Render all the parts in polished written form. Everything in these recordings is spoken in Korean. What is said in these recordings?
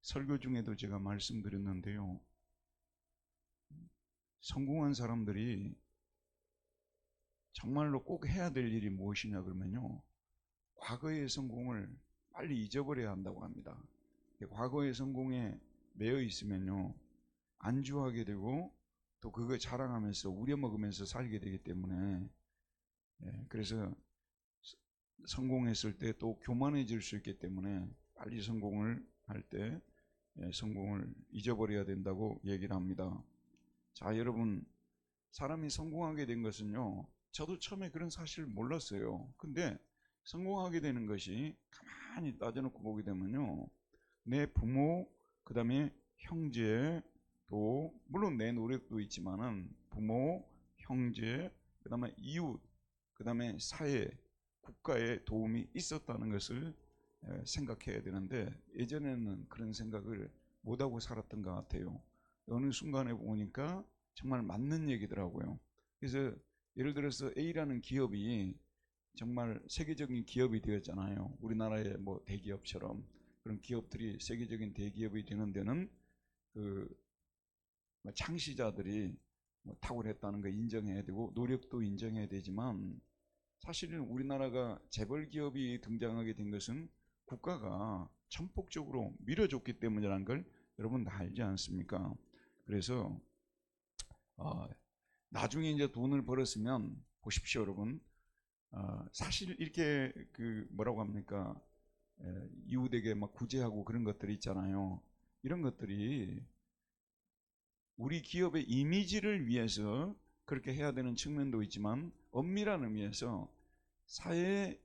설교 중에도 제가 말씀드렸는데요. 성공한 사람들이 정말로 꼭 해야 될 일이 무엇이냐 그러면요, 과거의 성공을 빨리 잊어버려야 한다고 합니다. 과거의 성공에 매여 있으면요, 안주하게 되고 또 그거 자랑하면서 우려먹으면서 살게 되기 때문에, 그래서 성공했을 때 또 교만해질 수 있기 때문에 빨리 성공을 할 때 성공을 잊어버려야 된다고 얘기를 합니다. 자, 여러분, 사람이 성공하게 된 것은요, 저도 처음에 그런 사실을 몰랐어요. 근데 성공하게 되는 것이 가만히 따져놓고 보게 되면요, 내 부모, 그 다음에 형제, 또 물론 내 노력도 있지만은 부모, 형제, 그 다음에 이웃, 그 다음에 사회, 국가의 도움이 있었다는 것을 생각해야 되는데, 예전에는 그런 생각을 못하고 살았던 것 같아요. 어느 순간에 보니까 정말 맞는 얘기더라고요. 그래서 예를 들어서 A라는 기업이 정말 세계적인 기업이 되었잖아요. 우리나라의 뭐 대기업처럼 그런 기업들이 세계적인 대기업이 되는 데는 그 창시자들이 탁월했다는 거 인정해야 되고 노력도 인정해야 되지만, 사실은 우리나라가 재벌 기업이 등장하게 된 것은 국가가 전폭적으로 밀어줬기 때문이라는 걸 여러분 다 알지 않습니까? 그래서 나중에 이제 돈을 벌었으면 보십시오, 여러분. 사실 이렇게 그 뭐라고 합니까? 이웃에게 막 구제하고 그런 것들이 있잖아요. 이런 것들이 우리 기업의 이미지를 위해서 그렇게 해야 되는 측면도 있지만, 엄밀한 의미에서 사회의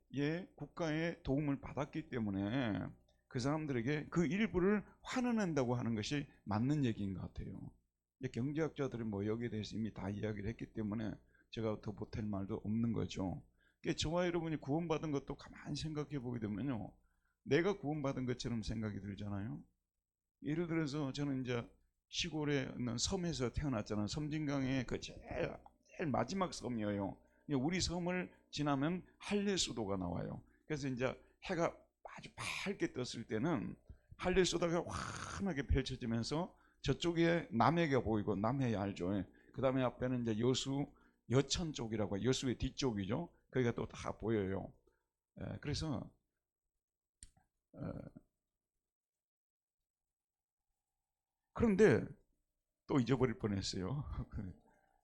국가의 도움을 받았기 때문에 그 사람들에게 그 일부를 환원한다고 하는 것이 맞는 얘기인 것 같아요. 경제학자들은 뭐 여기에 대해서 이미 다 이야기를 했기 때문에 제가 더 보탤 말도 없는 거죠. 저와 여러분이 구원받은 것도 가만히 생각해 보게 되면요, 내가 구원받은 것처럼 생각이 들잖아요. 예를 들어서 저는 이제 시골에 있는 섬에서 태어났잖아요. 섬진강의 그 제일 마지막 섬이에요. 우리 섬을 지나면 할례수도가 나와요. 그래서 이제 해가 아주 밝게 떴을 때는 할례수도가 환하게 펼쳐지면서 저쪽에 남해가 보이고, 남해 알죠? 그 다음에 앞에는 이제 여천 쪽이라고 해요. 여수의 뒤쪽이죠. 거기가 또 다 보여요. 그래서 그런데 또 잊어버릴 뻔했어요.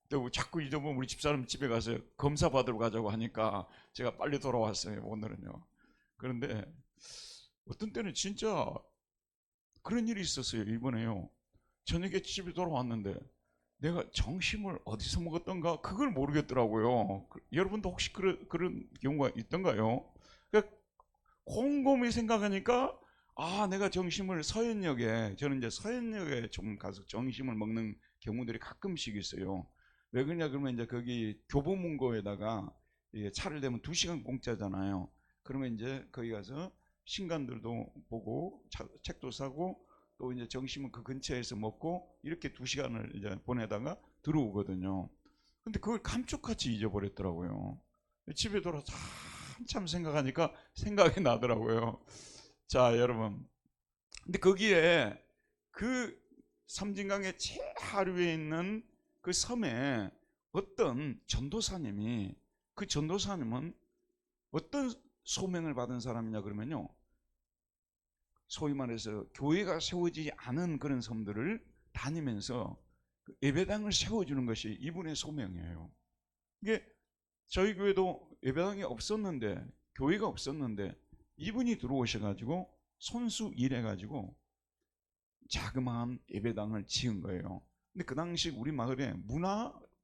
또 자꾸 잊어보면 우리 집사람 집에 가서 검사 받으러 가자고 하니까 제가 빨리 돌아왔어요, 오늘은요. 그런데 어떤 때는 진짜 그런 일이 있었어요. 이번에요, 저녁에 집에 돌아왔는데 내가 점심을 어디서 먹었던가 그걸 모르겠더라고요. 여러분도 혹시 그런 경우가 있던가요? 그러니까 곰곰이 생각하니까, 내가 점심을 저는 이제 서현역에 좀 가서 점심을 먹는 경우들이 가끔씩 있어요. 왜 그러냐 그러면 이제 거기 교보문고에다가 차를 대면 2시간 공짜잖아요. 그러면 이제 거기 가서 신간들도 보고 책도 사고 또 이제 점심은 그 근처에서 먹고 이렇게 2시간을 이제 보내다가 들어오거든요. 근데 그걸 감쪽같이 잊어버렸더라고요. 집에 돌아서 한참 생각하니까 생각이 나더라고요. 자, 여러분. 근데 거기에 그 섬진강의 제하류에 있는 그 섬에 어떤 전도사님이, 그 전도사님은 어떤 소명을 받은 사람이냐 그러면요, 소위 말해서 교회가 세워지지 않은 그런 섬들을 다니면서 예배당을 세워주는 것이 이분의 소명이에요. 이게 저희 교회도 예배당이 없었는데, 교회가 없었는데 이분이 들어오셔가지고 손수 일해가지고 자그마한 예배당을 지은 거예요. 근데 그 당시 우리 마을에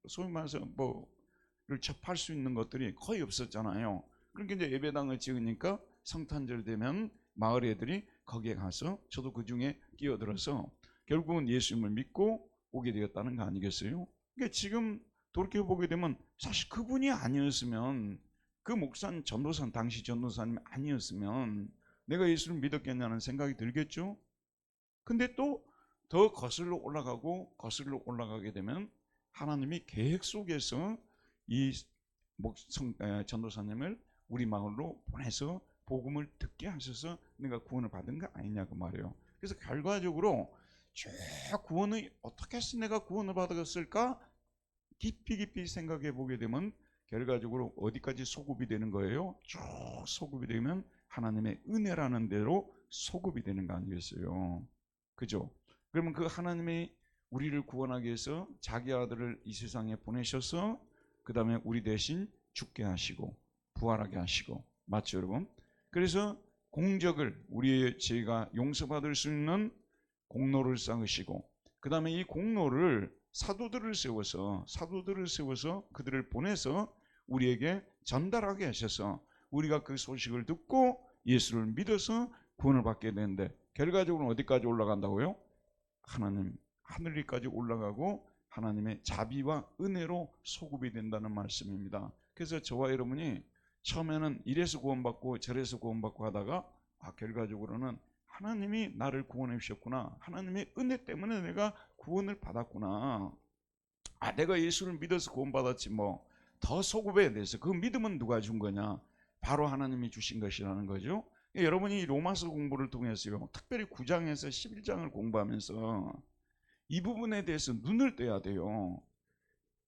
소위 말해서 뭐를 접할 수 있는 것들이 거의 없었잖아요. 그러니까 이제 예배당을 지으니까 성탄절 되면 마을 애들이 거기에 가서, 저도 그 중에 끼어들어서 결국은 예수님을 믿고 오게 되었다는 거 아니겠어요? 그러니까 지금 돌이켜보게 되면 사실 그분이 아니었으면, 그 목사님, 전도사님, 당시 전도사님이 아니었으면 내가 예수를 믿었겠냐는 생각이 들겠죠. 근데 또 더 거슬러 올라가게 되면 하나님이 계획 속에서 이 전도사님을 우리 마을로 보내서 복음을 듣게 하셔서 내가 구원을 받은 거 아니냐 그 말이에요. 그래서 결과적으로 쭉 구원을 어떻게 해서 내가 구원을 받았을까 깊이 생각해 보게 되면 결과적으로 어디까지 소급이 되는 거예요? 쭉 소급이 되면 하나님의 은혜라는 대로 소급이 되는 거 아니겠어요? 그죠? 그러면 그 하나님이 우리를 구원하기 위해서 자기 아들을 이 세상에 보내셔서 그 다음에 우리 대신 죽게 하시고 부활하게 하시고, 맞죠 여러분? 그래서 공적을, 우리의 죄가 용서받을 수 있는 공로를 쌓으시고, 그 다음에 이 공로를 사도들을 세워서 그들을 보내서 우리에게 전달하게 하셔서 우리가 그 소식을 듣고 예수를 믿어서 구원을 받게 되는데, 결과적으로 어디까지 올라간다고요? 하나님 하늘까지 올라가고 하나님의 자비와 은혜로 소급이 된다는 말씀입니다. 그래서 저와 여러분이 처음에는 이래서 구원받고 저래서 구원받고 하다가 결과적으로는 하나님이 나를 구원해 주셨구나, 하나님의 은혜 때문에 내가 구원을 받았구나, 내가 예수를 믿어서 구원받았지 뭐 더 소급해야 돼서, 그 믿음은 누가 준 거냐? 바로 하나님이 주신 것이라는 거죠. 여러분이 로마서 공부를 통해서요, 특별히 9장에서 11장을 공부하면서 이 부분에 대해서 눈을 떼야 돼요.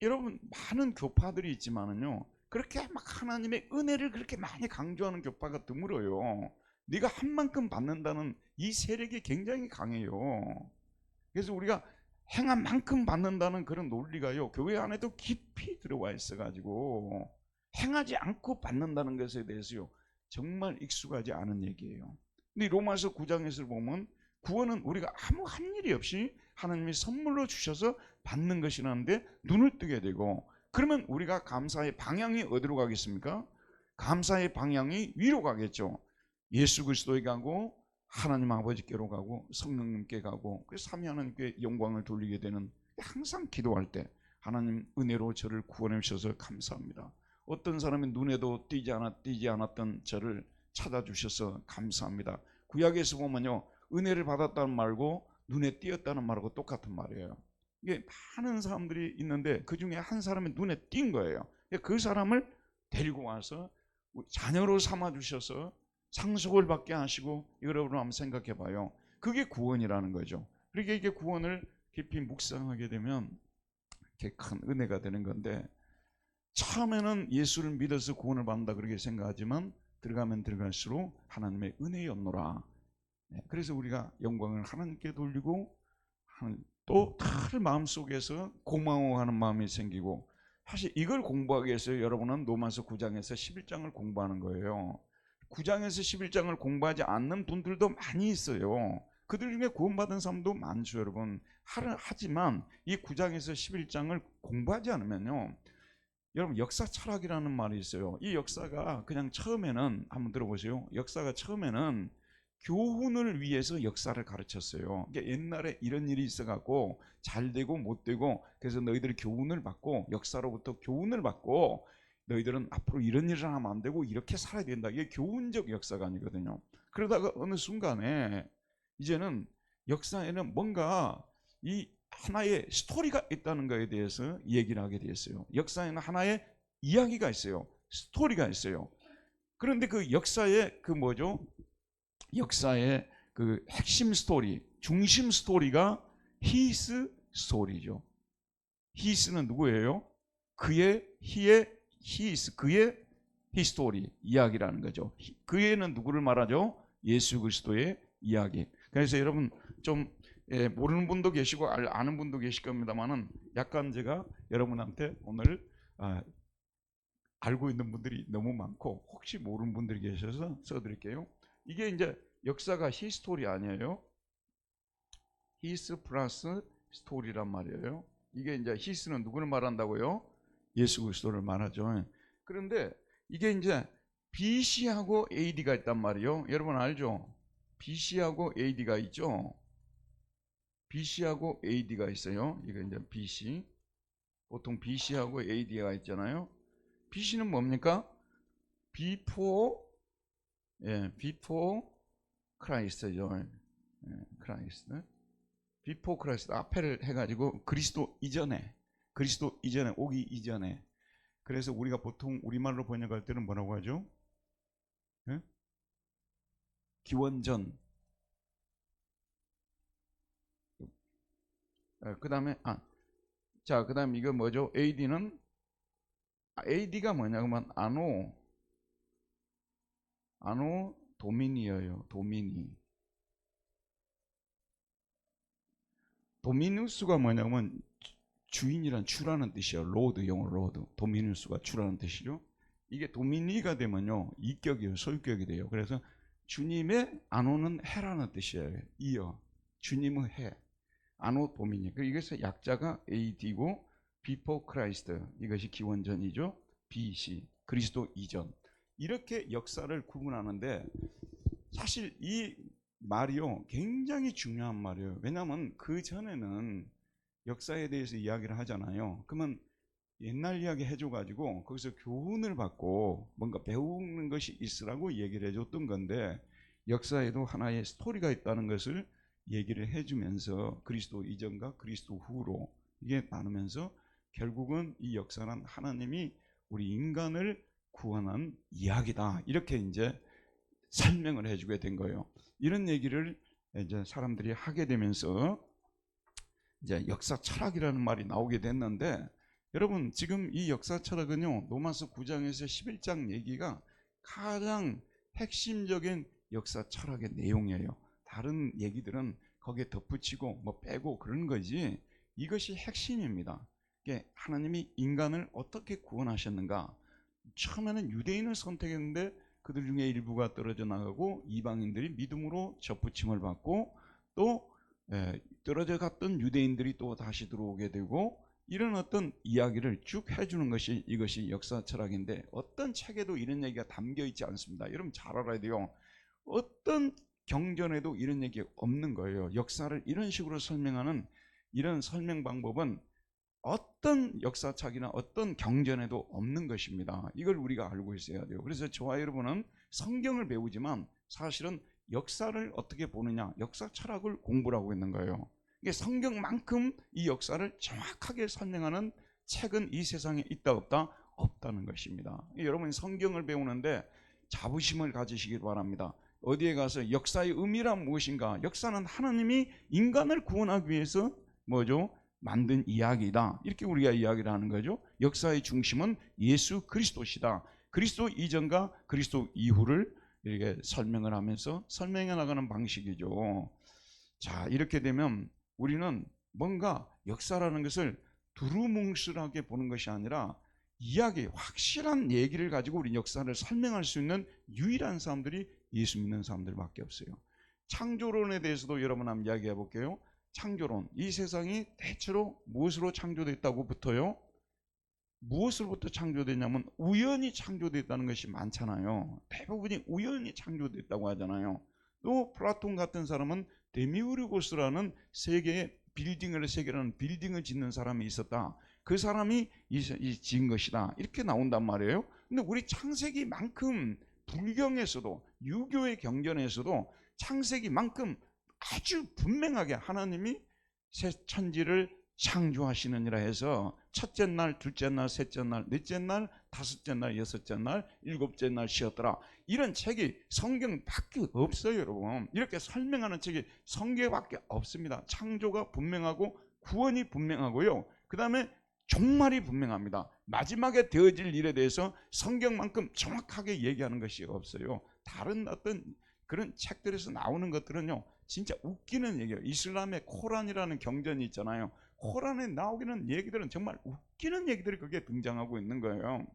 여러분, 많은 교파들이 있지만은요, 그렇게 막 하나님의 은혜를 그렇게 많이 강조하는 교파가 드물어요. 네가 한 만큼 받는다는 이 세력이 굉장히 강해요. 그래서 우리가 행한 만큼 받는다는 그런 논리가요, 교회 안에도 깊이 들어와 있어가지고 행하지 않고 받는다는 것에 대해서요 정말 익숙하지 않은 얘기예요. 근데 로마서 9장에서 보면 구원은 우리가 아무 한 일이 없이 하나님이 선물로 주셔서 받는 것이라는데 눈을 뜨게 되고, 그러면 우리가 감사의 방향이 어디로 가겠습니까? 감사의 방향이 위로 가겠죠. 예수 그리스도에 가고 하나님 아버지께로 가고 성령님께 가고, 그래서 삼위 하나님께 영광을 돌리게 되는, 항상 기도할 때 하나님 은혜로 저를 구원해 주셔서 감사합니다. 어떤 사람이 눈에도 띄지 않았던 저를 찾아주셔서 감사합니다. 구약에서 보면요, 은혜를 받았다는 말고 눈에 띄었다는 말하고 똑같은 말이에요. 이게 많은 사람들이 있는데 그 중에 한 사람이 눈에 띈 거예요. 그 사람을 데리고 와서 자녀로 삼아 주셔서 상속을 받게 하시고, 여러분 한번 생각해 봐요. 그게 구원이라는 거죠. 그러니까 이게 구원을 깊이 묵상하게 되면 이렇게 큰 은혜가 되는 건데, 처음에는 예수를 믿어서 구원을 받는다 그렇게 생각하지만 들어가면 들어갈수록 하나님의 은혜였노라. 그래서 우리가 영광을 하나님께 돌리고 또 다른 마음속에서 고마워하는 마음이 생기고, 사실 이걸 공부하기 위해서 여러분은 로마서 9장에서 11장을 공부하는 거예요. 9장에서 11장을 공부하지 않는 분들도 많이 있어요. 그들 중에 구원받은 사람도 많죠 여러분. 하지만 이 9장에서 11장을 공부하지 않으면요, 여러분 역사 철학이라는 말이 있어요. 이 역사가 그냥 처음에는, 한번 들어보세요, 역사가 처음에는 교훈을 위해서 역사를 가르쳤어요. 그러니까 옛날에 이런 일이 있어갖고 잘 되고 못 되고, 그래서 너희들이 교훈을 받고, 역사로부터 교훈을 받고 너희들은 앞으로 이런 일을 하면 안 되고 이렇게 살아야 된다, 이게 교훈적 역사가 아니거든요. 그러다가 어느 순간에 이제는 역사에는 뭔가 이 하나의 스토리가 있다는 것에 대해서 얘기를 하게 되었어요. 역사에는 하나의 이야기가 있어요. 스토리가 있어요. 그런데 그 역사의 그 뭐죠? 역사의 그 핵심 스토리, 중심 스토리가 히스 스토리죠. 히스는 누구예요? 그의 히스, 그의 히스토리, 이야기라는 거죠. 그의는 누구를 말하죠? 예수 그리스도의 이야기. 그래서 여러분 좀 모르는 분도 계시고 아는 분도 계실 겁니다만은, 약간 제가 여러분한테 오늘 알고 있는 분들이 너무 많고 혹시 모르는 분들이 계셔서 써드릴게요. 이게 이제 역사가 히스토리 아니에요. 히스 플러스 스토리란 말이에요. 이게 이제 히스는 누구를 말한다고요? 예수 그리스도를 말하죠. 그런데 이게 이제 BC하고 AD가 있단 말이에요. 여러분 알죠? BC하고 AD가 있죠. BC하고 AD가 있어요. 이게 이제 BC. 보통 BC하고 AD가 있잖아요. BC는 뭡니까? Before Christ죠. Christ. Before Christ 앞에를 해가지고 그리스도 이전에 오기 이전에. 그래서 우리가 보통 우리말로 번역할 때는 뭐라고 하죠? 기원전, 그다음에 자, 그다음 이거 뭐죠? AD는 AD가 뭐냐면 아노 도미니어요. 도미누스가 뭐냐면 주인이란 주라는 뜻이에요. 로드, 영어 로드. 도미누스가 주라는 뜻이죠. 이게 도미니가 되면요 이격이에요. 소유격이 돼요. 그래서 주님의 아노는 해라는 뜻이에요. 이어 주님의 해. 아노 도미니. 이것의 약자가 AD고 before Christ, 이것이 기원전이죠. BC, 그리스도 이전. 이렇게 역사를 구분하는데 사실 이 말이요 굉장히 중요한 말이에요. 왜냐하면 그 전에는 역사에 대해서 이야기를 하잖아요. 그러면 옛날 이야기 해줘가지고 거기서 교훈을 받고 뭔가 배우는 것이 있으라고 얘기를 해줬던 건데, 역사에도 하나의 스토리가 있다는 것을 얘기를 해주면서 그리스도 이전과 그리스도 후로 이게 나누면서 결국은 이 역사는 하나님이 우리 인간을 구원한 이야기다, 이렇게 이제 설명을 해주게 된 거예요. 이런 얘기를 이제 사람들이 하게 되면서 이제 역사 철학이라는 말이 나오게 됐는데, 여러분 지금 이 역사 철학은요 로마서 9장에서 11장 얘기가 가장 핵심적인 역사 철학의 내용이에요. 다른 얘기들은 거기에 덧붙이고 뭐 빼고 그런 거지, 이것이 핵심입니다. 이게 하나님이 인간을 어떻게 구원하셨는가. 처음에는 유대인을 선택했는데 그들 중에 일부가 떨어져 나가고 이방인들이 믿음으로 접붙임을 받고 또 떨어져 갔던 유대인들이 또 다시 들어오게 되고, 이런 어떤 이야기를 쭉 해주는 것이 이것이 역사 철학인데, 어떤 책에도 이런 얘기가 담겨 있지 않습니다. 여러분 잘 알아야 돼요. 어떤 경전에도 이런 얘기 없는 거예요. 역사를 이런 식으로 설명하는 이런 설명 방법은 어떤 역사책이나 어떤 경전에도 없는 것입니다. 이걸 우리가 알고 있어야 돼요. 그래서 저와 여러분은 성경을 배우지만 사실은 역사를 어떻게 보느냐, 역사 철학을 공부를 하고 있는 거예요. 이게 성경만큼 이 역사를 정확하게 설명하는 책은 이 세상에 있다 없다? 없다는 것입니다. 여러분 성경을 배우는데 자부심을 가지시길 바랍니다. 어디에 가서 역사의 의미란 무엇인가? 역사는 하나님이 인간을 구원하기 위해서 뭐죠? 만든 이야기다, 이렇게 우리가 이야기를 하는 거죠. 역사의 중심은 예수 그리스도시다. 그리스도 이전과 그리스도 이후를 이렇게 설명을 하면서 설명해 나가는 방식이죠. 자, 이렇게 되면 우리는 뭔가 역사라는 것을 두루뭉술하게 보는 것이 아니라 이야기, 확실한 얘기를 가지고 우리 역사를 설명할 수 있는 유일한 사람들이 예수 믿는 사람들밖에 없어요. 창조론에 대해서도 여러분 한번 이야기해 볼게요. 창조론, 이 세상이 대체로 무엇으로 창조됐다고 붙어요? 무엇으로부터 창조됐냐면 우연히 창조됐다는 것이 많잖아요. 대부분이 우연히 창조됐다고 하잖아요. 또 플라톤 같은 사람은 데미우르고스라는 세계의 빌딩을 세계라는 빌딩을 짓는 사람이 있었다. 그 사람이 지은 것이다. 이렇게 나온단 말이에요. 근데 우리 창세기만큼 불경에서도 유교의 경전에서도 창세기만큼 아주 분명하게 하나님이 새 천지를 창조하시느니라 해서 첫째 날, 둘째 날, 셋째 날, 넷째 날, 다섯째 날, 여섯째 날, 일곱째 날 쉬었더라. 이런 책이 성경밖에 없어요, 여러분. 이렇게 설명하는 책이 성경밖에 없습니다. 창조가 분명하고 구원이 분명하고요. 그 다음에 종말이 분명합니다. 마지막에 되어질 일에 대해서 성경만큼 정확하게 얘기하는 것이 없어요. 다른 어떤 그런 책들에서 나오는 것들은요 진짜 웃기는 얘기예요. 이슬람의 코란이라는 경전이 있잖아요. 코란에 나오기는 얘기들은 정말 웃기는 얘기들이 거기에 등장하고 있는 거예요.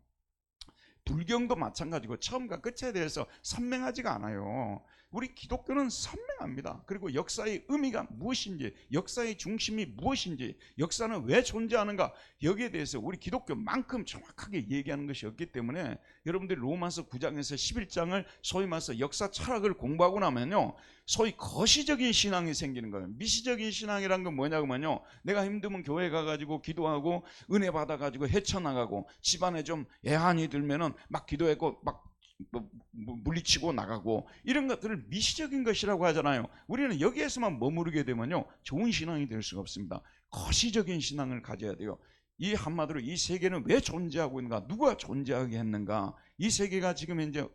불경도 마찬가지고 처음과 끝에 대해서 선명하지가 않아요. 우리 기독교는 선명합니다. 그리고 역사의 의미가 무엇인지, 역사의 중심이 무엇인지, 역사는 왜 존재하는가, 여기에 대해서 우리 기독교만큼 정확하게 얘기하는 것이 없기 때문에 여러분들이 로마서 9장에서 11장을 소위 말해서 역사 철학을 공부하고 나면요 소위 거시적인 신앙이 생기는 거예요. 미시적인 신앙이란 건 뭐냐면요, 내가 힘들면 교회 가가지고 기도하고 은혜 받아가지고 헤쳐나가고 집안에 좀 애한이 들면은 막 기도했고 막 물리치고 나가고, 이런 것들을 미시적인 것이라고 하잖아요. 우리는 여기에서만 머무르게 되면요 좋은 신앙이 될 수가 없습니다. 거시적인 신앙을 가져야 돼요. 이 한마디로 이 세계는 왜 존재하고 있는가, 누가 존재하게 했는가, 이 세계가 지금 현재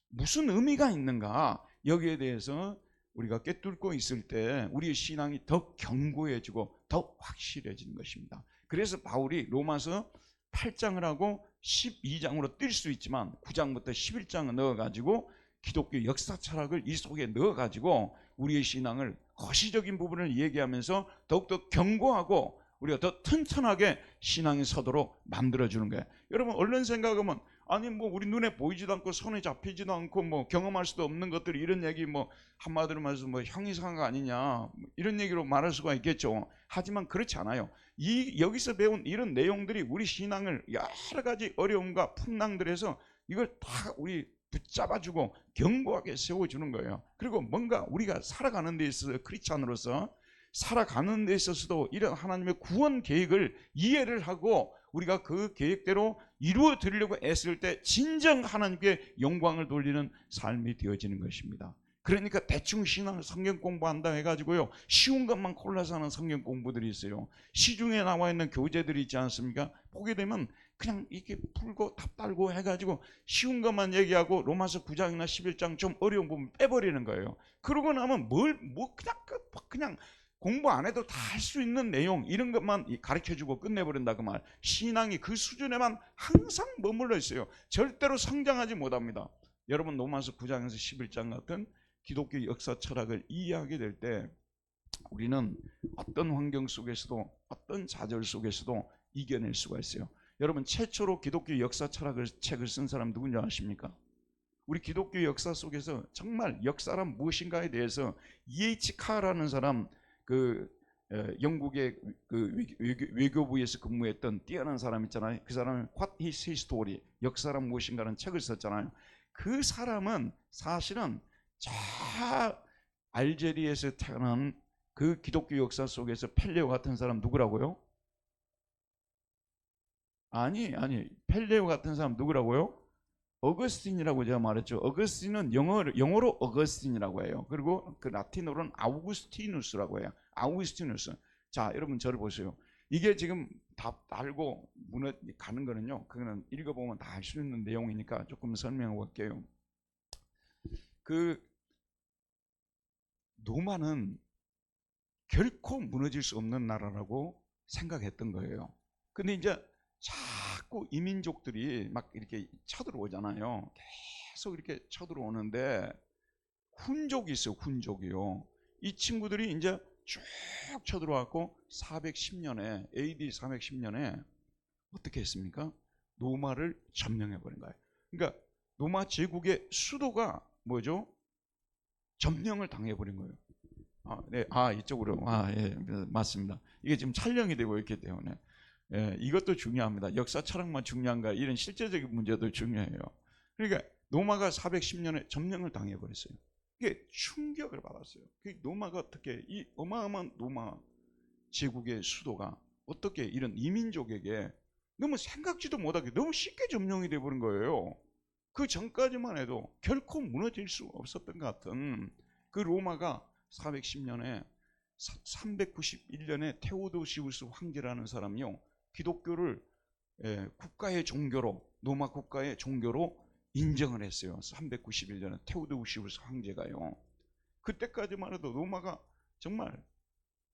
무슨 의미가 있는가, 여기에 대해서 우리가 꿰뚫고 있을 때 우리의 신앙이 더 견고해지고 더 확실해지는 것입니다. 그래서 바울이 로마서 8장을 하고 12장으로 뛸 수 있지만 9장부터 11장을 넣어가지고 기독교 역사 철학을 이 속에 넣어가지고 우리의 신앙을 거시적인 부분을 얘기하면서 더욱더 견고하고 우리가 더 튼튼하게 신앙이 서도록 만들어주는 거예요. 여러분 얼른 생각하면 아니 뭐 우리 눈에 보이지도 않고 손에 잡히지도 않고 뭐 경험할 수도 없는 것들 이런 얘기 뭐 한마디로 말해서 뭐 형이 상한 거 아니냐 이런 얘기로 말할 수가 있겠죠. 하지만 그렇지 않아요. 이 여기서 배운 이런 내용들이 우리 신앙을 여러 가지 어려움과 풍랑들에서 이걸 다 우리 붙잡아주고 견고하게 세워주는 거예요. 그리고 뭔가 우리가 살아가는 데 있어서 크리스찬으로서 살아가는 데 있어서도 이런 하나님의 구원 계획을 이해를 하고 우리가 그 계획대로 이루어 드리려고 애쓸 때 진정 하나님께 영광을 돌리는 삶이 되어지는 것입니다. 그러니까 대충 신앙 성경 공부한다 해가지고요 쉬운 것만 골라서 하는 성경 공부들이 있어요. 시중에 나와 있는 교재들이 있지 않습니까? 보게 되면 그냥 이렇게 풀고 답 달고 해가지고 쉬운 것만 얘기하고 로마서 9장이나 11장 좀 어려운 부분 빼버리는 거예요. 그러고 나면 그냥 공부 안 해도 다 할 수 있는 내용 이런 것만 가르쳐주고 끝내버린다 그 말. 신앙이 그 수준에만 항상 머물러 있어요. 절대로 성장하지 못합니다. 여러분 로마서 9장에서 11장 같은 기독교 역사 철학을 이해하게 될 때 우리는 어떤 환경 속에서도 어떤 좌절 속에서도 이겨낼 수가 있어요. 여러분 최초로 기독교 역사 철학을 책을 쓴 사람 누군지 아십니까? 우리 기독교 역사 속에서 정말 역사란 무엇인가에 대해서 E.H. 카라는 사람 영국의 외교부에서 근무했던 뛰어난 사람 있잖아요. 그 사람은 What is History? 역사란 무엇인가라는 책을 썼잖아요. 그 사람은 사실은 저 알제리에서 태어난 그 기독교 역사 속에서 펠레오 같은 사람 누구라고요? 아니 펠레오 같은 사람 누구라고요? 어거스틴이라고 제가 말했죠. 어거스틴은 영어로 어거스틴이라고 해요. 그리고 그 라틴어로는 아우구스티누스라고 해요. 아우구스티누스. 자, 여러분 저를 보세요. 이게 지금 답 알고 가는 거는요. 그거는 읽어보면 다 알 수 있는 내용이니까 조금 설명해 볼게요. 그 로마는 결코 무너질 수 없는 나라라고 생각했던 거예요. 근데 이제 자꾸 이민족들이 막 이렇게 쳐들어오잖아요. 계속 이렇게 쳐들어오는데 훈족이 있어요. 훈족이요. 이 친구들이 이제 쭉 쳐들어왔고 410년에 AD 410년에 어떻게 했습니까? 로마를 점령해버린 거예요. 그러니까 로마 제국의 수도가 뭐죠? 점령을 당해버린 거예요. 네, 이쪽으로. 예, 맞습니다. 이게 지금 촬영이 되고 있기 때문에. 예, 이것도 중요합니다. 역사 철학만 중요한가? 이런 실제적인 문제도 중요해요. 그러니까 로마가 410년에 점령을 당해버렸어요. 이게 충격을 받았어요. 로마가 어떻게 이 어마어마한 로마 제국의 수도가 어떻게 이런 이민족에게 너무 생각지도 못하게 너무 쉽게 점령이 돼버린 거예요. 그 전까지만 해도 결코 무너질 수 없었던 것 같은 그 로마가 410년에 391년에 테오도시우스 황제라는 사람이요 기독교를 국가의 종교로 로마 국가의 종교로 인정을 했어요. 391년에 테오도시우스 황제가요. 그때까지만 해도 로마가 정말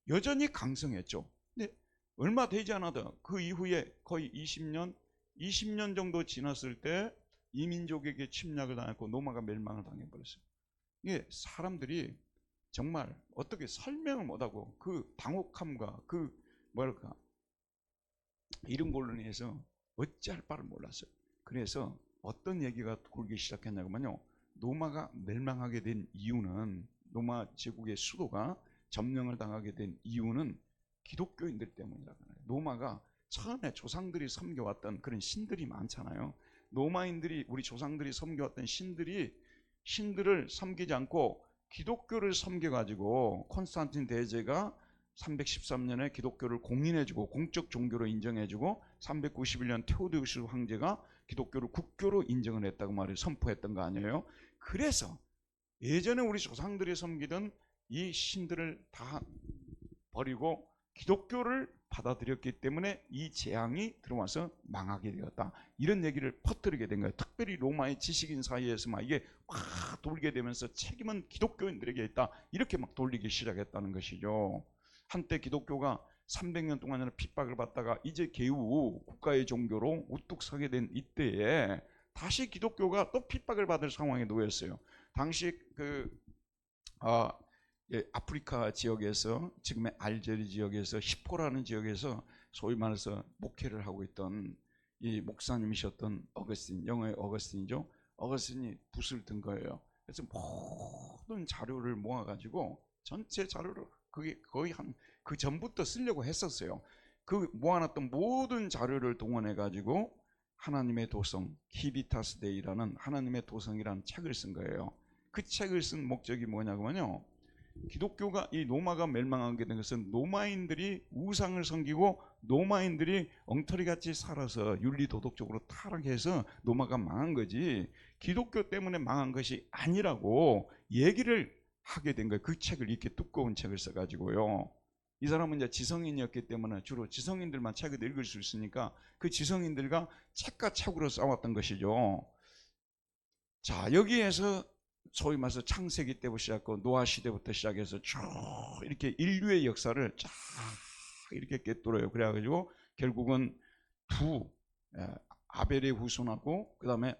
여전히 강성했죠. 근데 얼마 되지 않아도 그 이후에 거의 20년 정도 지났을 때 이민족에게 침략을 당했고 로마가 멸망을 당해버렸어요. 이게 사람들이 정말 어떻게 설명을 못하고 그 당혹함과 그 뭐랄까 이런 걸로 인해서 어찌할 바를 몰랐어요. 그래서 어떤 얘기가 돌기 시작했냐면요. 로마가 멸망하게 된 이유는 로마 제국의 수도가 점령을 당하게 된 이유는 기독교인들 때문이라고 해요. 로마가 처음에 조상들이 섬겨왔던 그런 신들이 많잖아요. 로마인들이 우리 조상들이 섬겨왔던 신들을 섬기지 않고 기독교를 섬겨가지고 콘스탄틴 대제가 313년에 기독교를 공인해주고 공적 종교로 인정해주고 391년 테오도시우스 황제가 기독교를 국교로 인정을 했다고 말을 선포했던 거 아니에요. 그래서 예전에 우리 조상들이 섬기던 이 신들을 다 버리고 기독교를 받아들였기 때문에 이 재앙이 들어와서 망하게 되었다. 이런 얘기를 퍼뜨리게 된 거예요. 특별히 로마의 지식인 사이에서 막 이게 확 돌게 되면서 책임은 기독교인들에게 있다. 이렇게 막 돌리기 시작했다는 것이죠. 한때 기독교가 300년 동안이나 핍박을 받다가 이제 겨우 국가의 종교로 우뚝 서게 된 이때에 다시 기독교가 또 핍박을 받을 상황에 놓였어요. 당시 아프리카 지역에서, 지금의 알제리 지역에서 히포라는 지역에서 소위 말해서 목회를 하고 있던 이 목사님이셨던 어거스틴, 영어의 어거스틴이죠. 어거스틴이 붓을 든 거예요. 그래서 모든 자료를 모아가지고 전체 자료를, 그게 거의 그 전부터 쓰려고 했었어요. 그 모아놨던 모든 자료를 동원해가지고 하나님의 도성, 키비타스 데이라는 하나님의 도성이라는 책을 쓴 거예요. 그 책을 쓴 목적이 뭐냐면요, 기독교가, 이 로마가 멸망하게 된 것은 로마인들이 우상을 섬기고 로마인들이 엉터리같이 살아서 윤리도덕적으로 타락해서 로마가 망한 거지, 기독교 때문에 망한 것이 아니라고 얘기를 하게 된 거예요. 그 책을, 이렇게 두꺼운 책을 써가지고요. 이 사람은 이제 지성인이었기 때문에 주로 지성인들만 책을 읽을 수 있으니까 그 지성인들과 책과 책으로 싸웠던 것이죠. 자, 여기에서 소위 말해서 창세기 때부터 시작하고 노아 시대부터 시작해서 쭉 이렇게 인류의 역사를 쫙 이렇게 꿰뚫어요. 그래가지고 결국은 아벨의 후손하고 그 다음에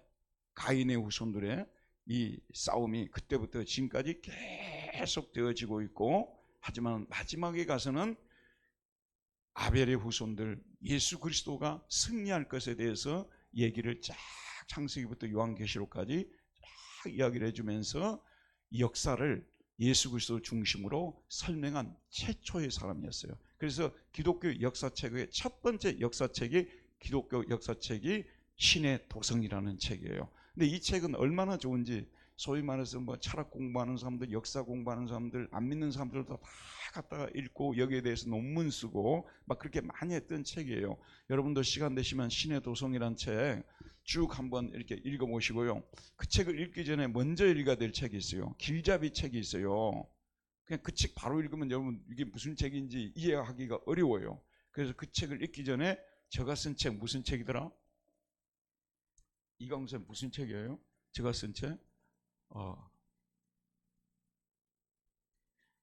가인의 후손들의 이 싸움이 그때부터 지금까지 계속 되어지고 있고, 하지만 마지막에 가서는 아벨의 후손들, 예수 그리스도가 승리할 것에 대해서 얘기를 쫙 창세기부터 요한계시록까지 쫙 이야기를 해주면서 이 역사를 예수 그리스도 중심으로 설명한 최초의 사람이었어요. 그래서 기독교 역사책의 첫 번째 역사책이, 기독교 역사책이 신의 도성이라는 책이에요. 근데 이 책은 얼마나 좋은지, 소위 말해서 뭐 철학 공부하는 사람들, 역사 공부하는 사람들, 안 믿는 사람들도 다 갖다가 읽고 여기에 대해서 논문 쓰고 막 그렇게 많이 했던 책이에요. 여러분도 시간 되시면 신의 도성이라는 책 쭉 한번 이렇게 읽어보시고요. 그 책을 읽기 전에 먼저 읽어야 될 책이 있어요. 길잡이 책이 있어요. 그냥 그 책 바로 읽으면 여러분 이게 무슨 책인지 이해하기가 어려워요. 그래서 그 책을 읽기 전에 제가 쓴 책, 무슨 책이더라? 이광선 무슨 책이에요? 제가 쓴 책?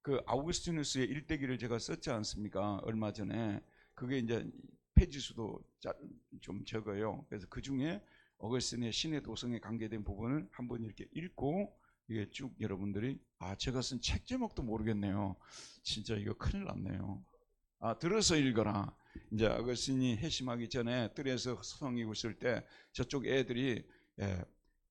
그 아우구스티누스의 일대기를 제가 썼지 않습니까? 얼마 전에. 그게 이제 페이지 수도 좀 적어요. 그래서 그 중에 어거스틴의 신의 도성에 관계된 부분을 한번 이렇게 읽고, 이게 쭉 여러분들이, 제가 쓴 책 제목도 모르겠네요. 진짜 이거 큰일 났네요. 들어서 읽어라. 이제 어거스틴이 회심하기 전에 뜰에서 서성이고 있을 때 저쪽 애들이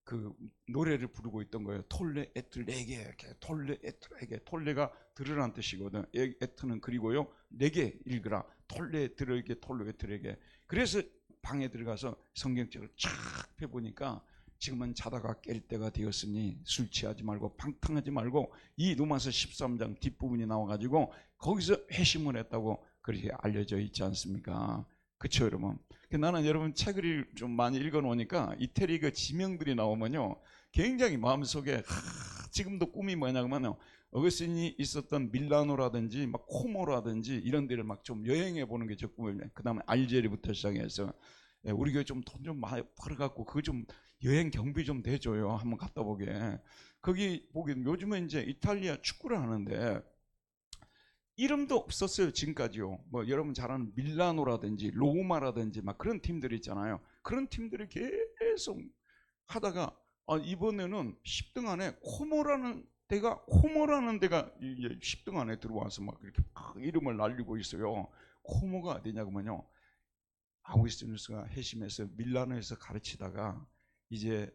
그 노래를 부르고 있던 거예요. 톨레 에틀 네게, 톨레 에틀 네게. 톨레가 들으라는 뜻이거든. 에트는 그리고요, 네게 읽으라. 톨레 에틀에게, 톨레 에틀에게. 그래서 방에 들어가서 성경책을 쫙 펴보니까 지금은 자다가 깰 때가 되었으니 술 취하지 말고 방탕하지 말고, 이 로마서 13장 뒷부분이 나와가지고 거기서 회심을 했다고 그렇게 알려져 있지 않습니까? 그쵸 여러분? 나는 여러분 책을 좀 많이 읽어놓으니까 이태리 그 지명들이 나오면요 굉장히 마음속에 지금도 꿈이 뭐냐면요, 어거스틴이 있었던 밀라노라든지 막 코모라든지 이런 데를 막 좀 여행해 보는 게 제 꿈이에요. 그 다음에 알제리부터 시작해서 우리 교회 좀 돈 좀 많이 벌어갖고 그거 좀 여행 경비 좀 대줘요. 한번 갔다 보게. 거기 보기 요즘은 이제 이탈리아 축구를 하는데 이름도 없었어요 지금까지요. 뭐 여러분 잘 아는 밀라노라든지 로마라든지 막 그런 팀들이 있잖아요. 그런 팀들이 계속 하다가 이번에는 10등 안에 코모라는 데가 10등 안에 들어와서 막 이렇게 이름을 날리고 있어요. 코모가 어디냐면요, 아우구스티누스가 회심해서 밀라노에서 가르치다가 이제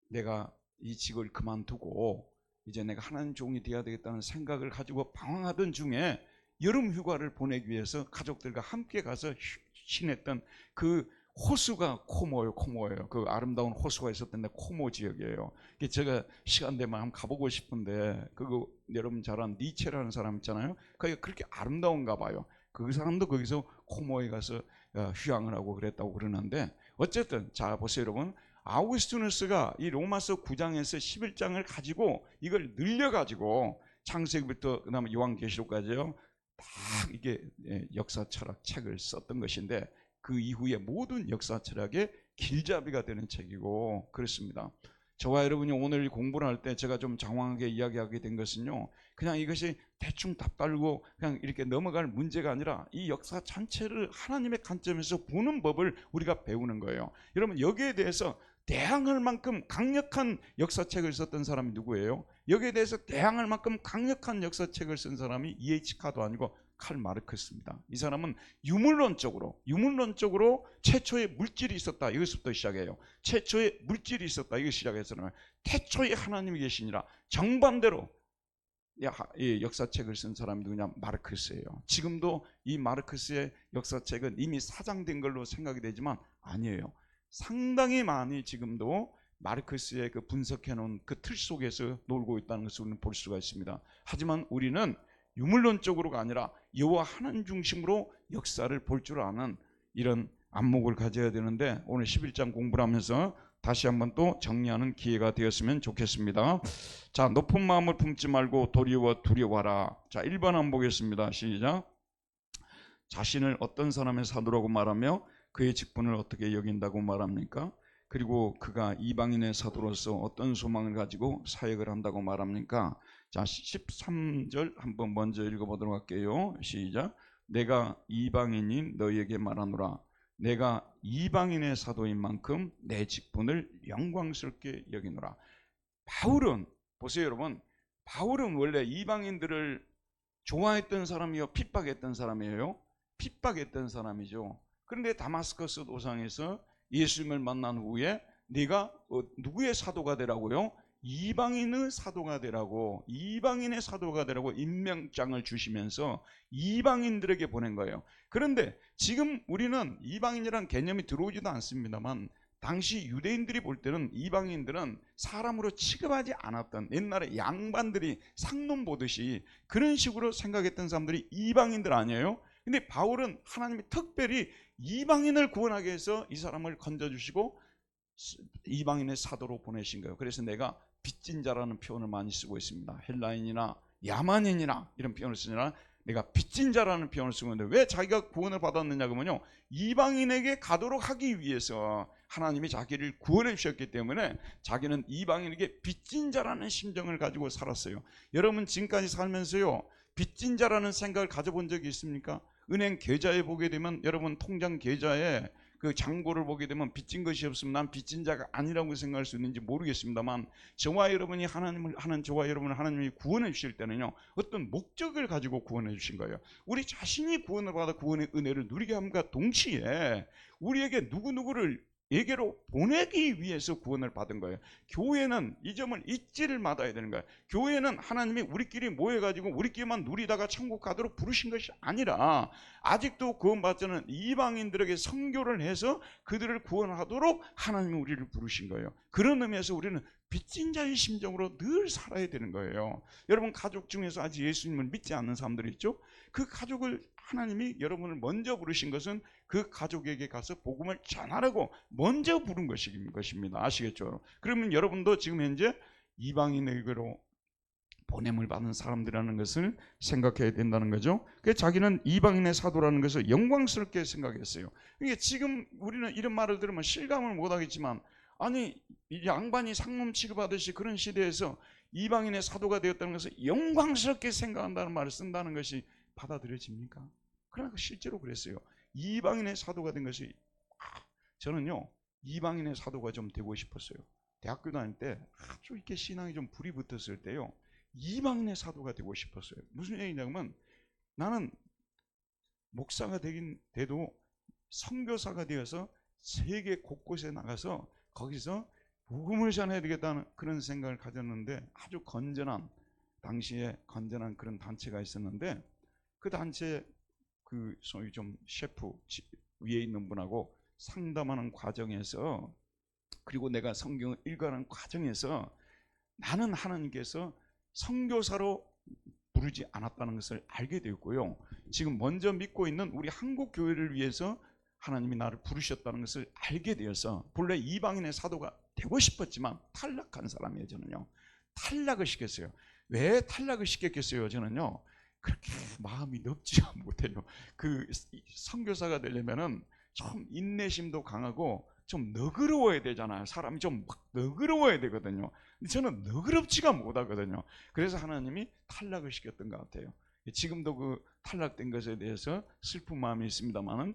내가 이 직을 그만두고 이제 내가 하나님 종이 되어야 되겠다는 생각을 가지고 방황하던 중에 여름 휴가를 보내기 위해서 가족들과 함께 가서 신했던 그 호수가 코모예요. 그 아름다운 호수가 있었던데 코모 지역이에요. 제가 시간 되면 한번 가보고 싶은데, 그거 여러분 잘 아는 니체라는 사람 있잖아요. 거기가 그렇게 아름다운가 봐요. 그 사람도 거기서 코모에 가서 휴양을 하고 그랬다고 그러는데, 어쨌든 자 보세요 여러분, 아우구스티누스가 이 로마서 9장에서 11장을 가지고 이걸 늘려가지고 창세기부터 그 다음에 요한계시록까지요 딱 이게 역사 철학 책을 썼던 것인데 그 이후에 모든 역사 철학의 길잡이가 되는 책이고 그렇습니다. 저와 여러분이 오늘 공부를 할 때 제가 좀 장황하게 이야기하게 된 것은요, 그냥 이것이 대충 답 달고 그냥 이렇게 넘어갈 문제가 아니라 이 역사 전체를 하나님의 관점에서 보는 법을 우리가 배우는 거예요. 여러분, 여기에 대해서 대항할 만큼 강력한 역사책을 썼던 사람이 누구예요? 여기에 대해서 대항할 만큼 강력한 역사책을 쓴 사람이 E.H. 카도 아니고 칼 마르크스입니다. 이 사람은 유물론적으로 최초의 물질이 있었다, 이것부터 시작해요. 최초의 물질이 있었다, 이거 시작해서는 태초에 하나님이 계시니라. 정반대로 이 역사책을 쓴 사람이 누구냐? 마르크스예요. 지금도 이 마르크스의 역사책은 이미 사장된 걸로 생각이 되지만 아니에요. 상당히 많이 지금도 마르크스의 그 분석해 놓은 그 틀 속에서 놀고 있다는 것을 우리는 볼 수가 있습니다. 하지만 우리는 유물론적으로가 아니라 여호와 하나님 중심으로 역사를 볼 줄 아는 이런 안목을 가져야 되는데, 오늘 11장 공부를 하면서 다시 한번 또 정리하는 기회가 되었으면 좋겠습니다. 자, 높은 마음을 품지 말고 도리어 두려워하라. 자, 1번 한번 보겠습니다. 시작. 자신을 어떤 사람의 사도라고 말하며 그의 직분을 어떻게 여긴다고 말합니까? 그리고 그가 이방인의 사도로서 어떤 소망을 가지고 사역을 한다고 말합니까? 자, 13절 한번 먼저 읽어보도록 할게요. 시작. 내가 이방인인 너희에게 말하노라. 내가 이방인의 사도인 만큼 내 직분을 영광스럽게 여기노라. 바울은, 보세요 여러분, 바울은 원래 이방인들을 좋아했던 사람이요, 핍박했던 사람이에요? 핍박했던 사람이죠. 그런데 다마스커스 도상에서 예수님을 만난 후에 네가 누구의 사도가 되라고요? 이방인의 사도가 되라고, 이방인의 사도가 되라고 임명장을 주시면서 이방인들에게 보낸 거예요. 그런데 지금 우리는 이방인이라는 개념이 들어오지도 않습니다만, 당시 유대인들이 볼 때는 이방인들은 사람으로 취급하지 않았던, 옛날에 양반들이 상놈 보듯이 그런 식으로 생각했던 사람들이 이방인들 아니에요? 근데 바울은 하나님이 특별히 이방인을 구원하기 위해서 이 사람을 건져주시고 이방인의 사도로 보내신 거예요. 그래서 내가 빚진 자라는 표현을 많이 쓰고 있습니다. 헬라인이나 야만인이나 이런 표현을 쓰느라 내가 빚진 자라는 표현을 쓰고 있는데, 왜 자기가 구원을 받았느냐 그러면요, 이방인에게 가도록 하기 위해서 하나님이 자기를 구원해 주셨기 때문에 자기는 이방인에게 빚진 자라는 심정을 가지고 살았어요. 여러분 지금까지 살면서요, 빚진 자라는 생각을 가져본 적이 있습니까? 은행 계좌에 보게 되면, 여러분 통장 계좌에 그 잔고를 보게 되면 빚진 것이 없으면 난 빚진 자가 아니라고 생각할 수 있는지 모르겠습니다만, 저와 여러분이 하나님을 하는 저와 여러분을 하나님이 구원해 주실 때는요, 어떤 목적을 가지고 구원해 주신 거예요. 우리 자신이 구원을 받아 구원의 은혜를 누리게 함과 동시에 우리에게 누구누구를 에게로 보내기 위해서 구원을 받은 거예요. 교회는 이 점을 잊지를 말아야 되는 거예요. 교회는 하나님이 우리끼리 모여가지고 우리끼리만 누리다가 천국 가도록 부르신 것이 아니라, 아직도 구원받지 않은 이방인들에게 선교를 해서 그들을 구원하도록 하나님이 우리를 부르신 거예요. 그런 의미에서 우리는 빚진 자의 심정으로 늘 살아야 되는 거예요. 여러분 가족 중에서 아직 예수님을 믿지 않는 사람들이 있죠. 그 가족을 하나님이 여러분을 먼저 부르신 것은 그 가족에게 가서 복음을 전하라고 먼저 부른 것입니다. 아시겠죠? 그러면 여러분도 지금 현재 이방인에게로 보냄을 받은 사람들이라는 것을 생각해야 된다는 거죠. 그래서 자기는 이방인의 사도라는 것을 영광스럽게 생각했어요. 그러니까 지금 우리는 이런 말을 들으면 실감을 못하겠지만, 아니 이 양반이 상놈 취급하듯이 그런 시대에서 이방인의 사도가 되었다는 것을 영광스럽게 생각한다는 말을 쓴다는 것이 받아들여집니까? 그러나 실제로 그랬어요. 이방인의 사도가 된 것이, 저는요 이방인의 사도가 좀 되고 싶었어요. 대학교 다닐 때 아주 이렇게 신앙이 좀 불이 붙었을 때요, 이방인의 사도가 되고 싶었어요. 무슨 얘기냐면, 나는 목사가 되긴 돼도 선교사가 되어서 세계 곳곳에 나가서 거기서 복음을 전해야 되겠다는 그런 생각을 가졌는데, 아주 건전한, 당시에 건전한 그런 단체가 있었는데, 그 단체 그 소위 좀 셰프 위에 있는 분하고 상담하는 과정에서, 그리고 내가 성경을 읽어가는 과정에서 나는 하나님께서 선교사로 부르지 않았다는 것을 알게 되었고요, 지금 먼저 믿고 있는 우리 한국 교회를 위해서 하나님이 나를 부르셨다는 것을 알게 되어서, 본래 이방인의 사도가 되고 싶었지만 탈락한 사람이에요. 저는요 탈락을 시켰어요. 왜 탈락을 시켰겠어요? 저는요 그렇게 마음이 넓지가 못해요. 그 선교사가 되려면은 좀 인내심도 강하고 좀 너그러워야 되잖아요. 사람이 좀 막 너그러워야 되거든요. 근데 저는 너그럽지가 못하거든요. 그래서 하나님이 탈락을 시켰던 것 같아요. 지금도 그 탈락된 것에 대해서 슬픈 마음이 있습니다만은,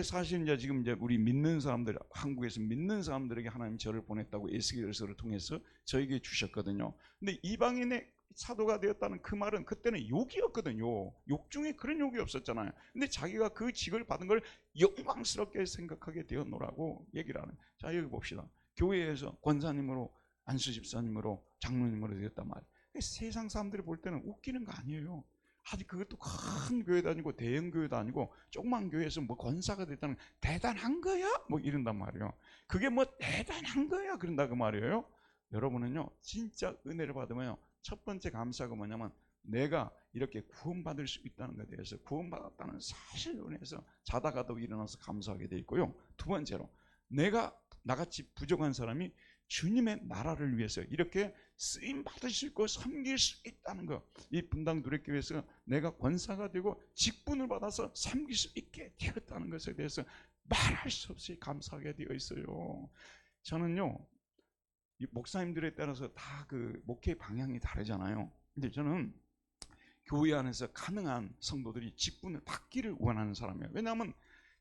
사실 이제 지금 이제 우리 믿는 사람들, 한국에서 믿는 사람들에게 하나님 저를 보냈다고 에스겔서를 통해서 저에게 주셨거든요. 근데 이방인의 사도가 되었다는 그 말은 그때는 욕이었거든요. 욕 중에 그런 욕이 없었잖아요. 근데 자기가 그 직을 받은 걸 영광스럽게 생각하게 되었노라고 얘기를 하는. 자, 여기 봅시다. 교회에서 권사님으로, 안수 집사님으로, 장로님으로 되었단 말이에요. 세상 사람들이 볼 때는 웃기는 거 아니에요. 아니, 그것도 큰 교회도 아니고 대형 교회도 아니고 조그만 교회에서 뭐 권사가 됐다는, 대단한 거야? 뭐 이런단 말이에요. 그게 뭐 대단한 거야? 그런다 그 말이에요. 여러분은요, 진짜 은혜를 받으면요, 첫 번째 감사가 뭐냐면 내가 이렇게 구원받을 수 있다는 것에 대해서, 구원받았다는 사실 은혜에서 자다가도 일어나서 감사하게 돼 있고요. 두 번째로, 내가 나같이 부족한 사람이 주님의 나라를 위해서 이렇게 쓰임 받을 수 있고 섬길 수 있다는 것, 이 분당 누레교회에서 내가 권사가 되고 직분을 받아서 섬길 수 있게 되었다는 것에 대해서 말할 수 없이 감사하게 되어 있어요. 저는요, 이 목사님들에 따라서 다 그 목회 방향이 다르잖아요. 근데 저는 교회 안에서 가능한 성도들이 직분을 받기를 원하는 사람이에요. 왜냐하면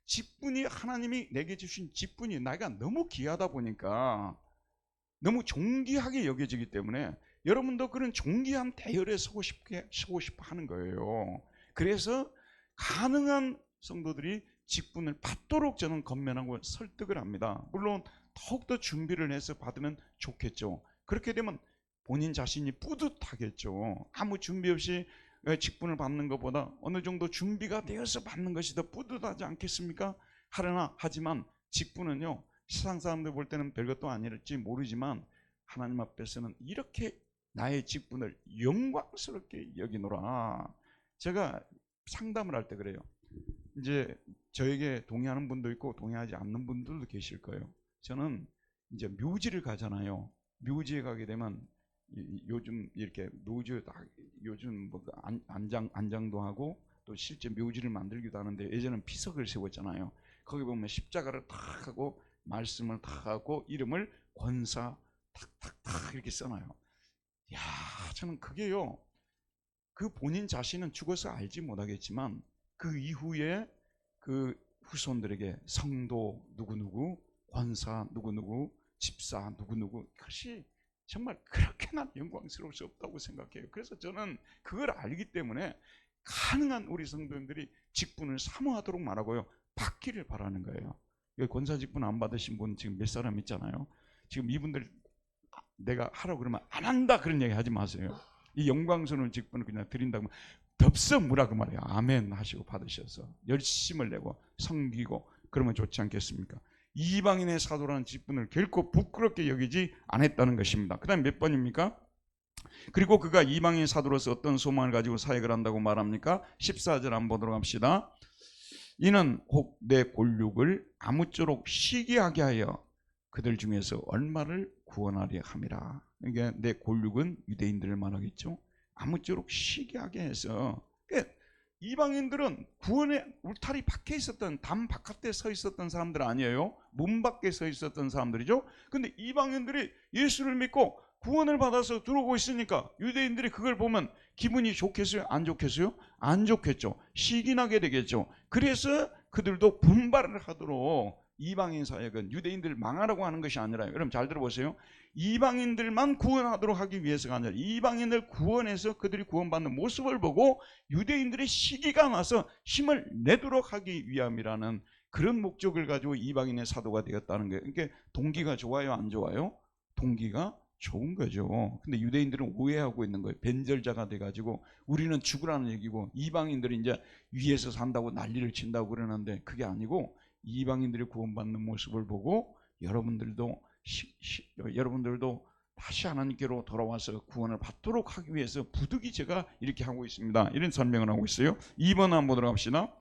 직분이, 하나님이 내게 주신 직분이 내가 너무 귀하다 보니까 너무 존귀하게 여겨지기 때문에 여러분도 그런 존귀한 대열에 서고 싶어 하는 거예요. 그래서 가능한 성도들이 직분을 받도록 저는 건면하고 설득을 합니다. 물론 더욱더 준비를 해서 받으면 좋겠죠. 그렇게 되면 본인 자신이 뿌듯하겠죠. 아무 준비 없이 직분을 받는 것보다 어느 정도 준비가 되어서 받는 것이 더 뿌듯하지 않겠습니까? 하지만 직분은요, 세상 사람들 볼 때는 별것도 아닐지 모르지만 하나님 앞에서는 이렇게 나의 직분을 영광스럽게 여기노라. 제가 상담을 할 때 그래요. 이제 저에게 동의하는 분도 있고 동의하지 않는 분들도 계실 거예요. 저는 이제 묘지를 가잖아요. 묘지에 가게 되면 요즘 이렇게 묘지, 요즘 뭐 안장도 하고 또 실제 묘지를 만들기도 하는데, 예전엔 피석을 세웠잖아요. 거기 보면 십자가를 탁 하고 말씀을 탁 하고 이름을 권사 탁탁탁 이렇게 써놔요. 야, 저는 그게요, 그 본인 자신은 죽어서 알지 못하겠지만 그 이후에 그 후손들에게 성도 누구누구, 권사 누구누구, 집사 누구누구, 그것이 정말 그렇게나 영광스러울 수 없다고 생각해요. 그래서 저는 그걸 알기 때문에 가능한 우리 성도님들이 직분을 사모하도록 말하고요, 받기를 바라는 거예요. 권사 직분 안 받으신 분 지금 몇 사람 있잖아요. 지금 이분들 내가 하라고 그러면 안 한다 그런 얘기 하지 마세요. 이 영광스러운 직분을 그냥 드린다고 덥석 무라고 말해요. 아멘 하시고 받으셔서 열심을 내고 섬기고 그러면 좋지 않겠습니까? 이방인의 사도라는 직분을 결코 부끄럽게 여기지 않았다는 것입니다. 그 다음 몇 번입니까? 그리고 그가 이방인 사도로서 어떤 소망을 가지고 사역을 한다고 말합니까? 14절 한번 보도록 합시다. 이는 혹 내 골육을 아무쪼록 시기하게 하여 그들 중에서 얼마를 구원하려 함이라. 그러니까 내 골육은 유대인들을 말하겠죠. 아무쪼록 시기하게 해서, 그러니까 이방인들은 구원의 울타리 밖에 있었던, 담 바깥에 서 있었던 사람들 아니에요. 문 밖에 서 있었던 사람들이죠. 근데 이방인들이 예수를 믿고 구원을 받아서 들어오고 있으니까 유대인들이 그걸 보면 기분이 좋겠어요? 안 좋겠어요? 안 좋겠죠. 시기나게 되겠죠. 그래서 그들도 분발을 하도록, 이방인 사역은 유대인들 망하라고 하는 것이 아니라, 여러분 잘 들어보세요. 이방인들만 구원하도록 하기 위해서가 아니라 이방인을 구원해서 그들이 구원받는 모습을 보고 유대인들의 시기가 나서 힘을 내도록 하기 위함이라는 그런 목적을 가지고 이방인의 사도가 되었다는 거예요. 그러니까 동기가 좋아요, 안 좋아요? 동기가 좋은 거죠. 근데 유대인들은 오해하고 있는 거예요. 변절자가 돼가지고 우리는 죽으라는 얘기고, 이방인들이 이제 위에서 산다고 난리를 친다고 그러는데 그게 아니고, 이방인들이 구원받는 모습을 보고 여러분들도 다시 하나님께로 돌아와서 구원을 받도록 하기 위해서 부득이 제가 이렇게 하고 있습니다. 이런 설명을 하고 있어요. 2번 한번 보도록 합시다.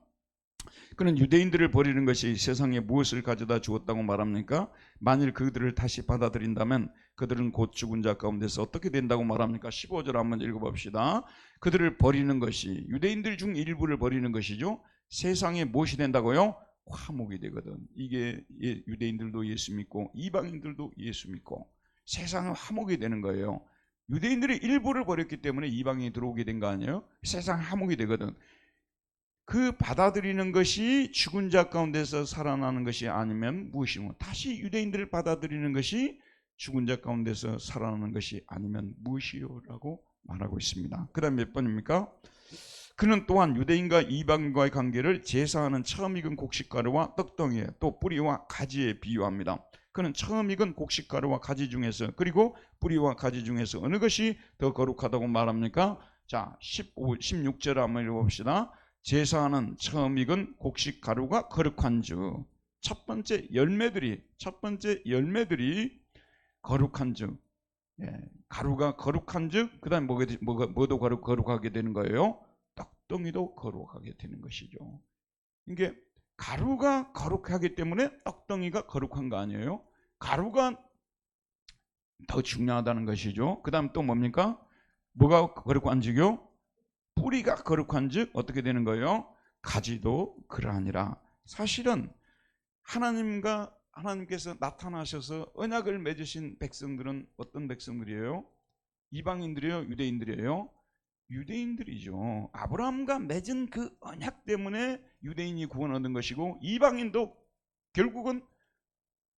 그는 유대인들을 버리는 것이 세상에 무엇을 가져다 주었다고 말합니까? 만일 그들을 다시 받아들인다면 그들은 곧 죽은 자 가운데서 어떻게 된다고 말합니까? 15절 한번 읽어봅시다. 그들을 버리는 것이, 유대인들 중 일부를 버리는 것이죠. 세상에 무엇이 된다고요? 화목이 되거든. 이게 유대인들도 예수 믿고 이방인들도 예수 믿고 세상은 화목이 되는 거예요. 유대인들이 일부를 버렸기 때문에 이방인이 들어오게 된 거 아니에요? 세상 화목이 되거든. 그 받아들이는 것이 죽은 자 가운데서 살아나는 것이 아니면 무엇이고, 다시 유대인들을 받아들이는 것이 죽은 자 가운데서 살아나는 것이 아니면 무엇이요? 라고 말하고 있습니다. 그 다음 몇 번입니까? 그는 또한 유대인과 이방인과의 관계를 제사하는 처음 익은 곡식가루와 떡덩이에 또 뿌리와 가지에 비유합니다. 그는 처음 익은 곡식가루와 가지 중에서, 그리고 뿌리와 가지 중에서 어느 것이 더 거룩하다고 말합니까? 자, 16절 한번 읽어봅시다. 제사하는 처음 익은 곡식가루가 거룩한즉, 첫 번째 열매들이 거룩한즉, 가루가 거룩한즉, 그 다음에 뭐도 거룩하게 되는 거예요? 떡덩이도 거룩하게 되는 것이죠. 이게 가루가 거룩하기 때문에 떡덩이가 거룩한 거 아니에요? 가루가 더 중요하다는 것이죠. 그 다음 또 뭡니까? 뭐가 거룩한즉요? 뿌리가 거룩한즉 어떻게 되는 거예요? 가지도 그러하니라. 사실은 하나님께서 나타나셔서 언약을 맺으신 백성들은 어떤 백성들이에요? 이방인들이에요? 유대인들이에요? 유대인들이죠. 아브라함과 맺은 그 언약 때문에 유대인이 구원 얻은 것이고, 이방인도 결국은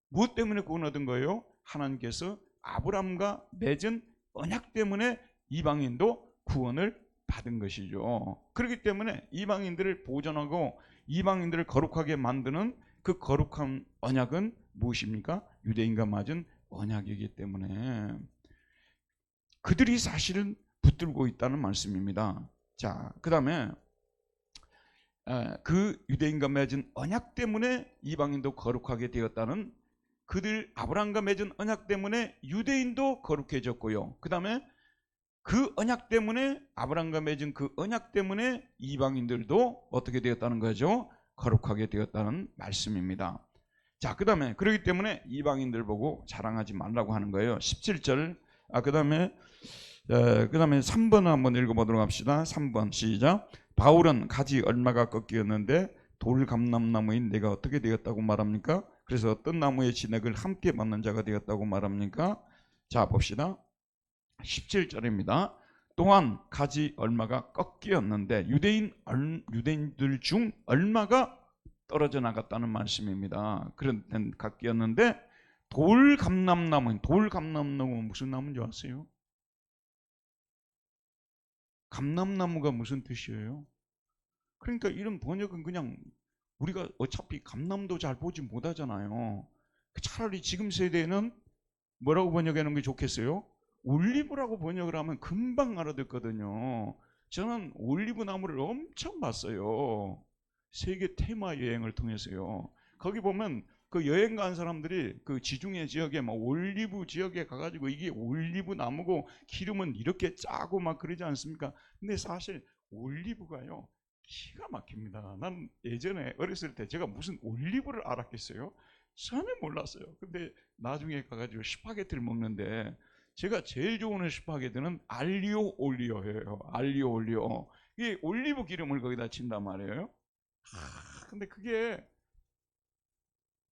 무엇 때문에 구원 얻은 거예요? 하나님께서 아브라함과 맺은 언약 때문에 이방인도 구원을 받은 것이죠. 그렇기 때문에 이방인들을 보존하고 이방인들을 거룩하게 만드는 그 거룩한 언약은 무엇입니까? 유대인과 맺은 언약이기 때문에 그들이 사실은 붙들고 있다는 말씀입니다. 자, 그 다음에 그 유대인과 맺은 언약 때문에 이방인도 거룩하게 되었다는, 그들 아브라함과 맺은 언약 때문에 유대인도 거룩해졌고요. 그 다음에 그 언약 때문에, 아브라함과 맺은 그 언약 때문에 이방인들도 어떻게 되었다는 거죠? 거룩하게 되었다는 말씀입니다. 자, 그 다음에 그렇기 때문에 이방인들 보고 자랑하지 말라고 하는 거예요. 17절. 그 다음에 3번 한번 읽어보도록 합시다. 3번 시작. 바울은 가지 얼마가 꺾이었는데 돌 감람나무인 내가 어떻게 되었다고 말합니까? 그래서 어떤 나무의 진액을 함께 받는 자가 되었다고 말합니까? 자, 봅시다. 17절입니다. 또한 가지 얼마가 꺾이었는데 유대인들 중 얼마가 떨어져 나갔다는 말씀입니다. 그런 깎이었는데 돌 감람나무는 무슨 나무인지 아세요? 감람나무가 무슨 뜻이에요? 그러니까 이런 번역은 그냥 우리가 어차피 감람도 잘 보지 못하잖아요. 차라리 지금 세대는 뭐라고 번역하는 게 좋겠어요? 올리브라고 번역을 하면 금방 알아듣거든요. 저는 올리브 나무를 엄청 봤어요. 세계 테마 여행을 통해서요. 거기 보면 그 여행 간 사람들이 그 지중해 지역에 막 올리브 지역에 가가지고 이게 올리브 나무고 기름은 이렇게 짜고 막 그러지 않습니까? 근데 사실 올리브가요, 기가 막힙니다. 난 예전에 어렸을 때 제가 무슨 올리브를 알았겠어요? 전혀 몰랐어요. 근데 나중에 가가지고 스파게티를 먹는데 제가 제일 좋아하는 스파게티는 알리오 올리오예요. 알리오 올리오. 이게 올리브 기름을 거기다 친단 말이에요. 근데 그게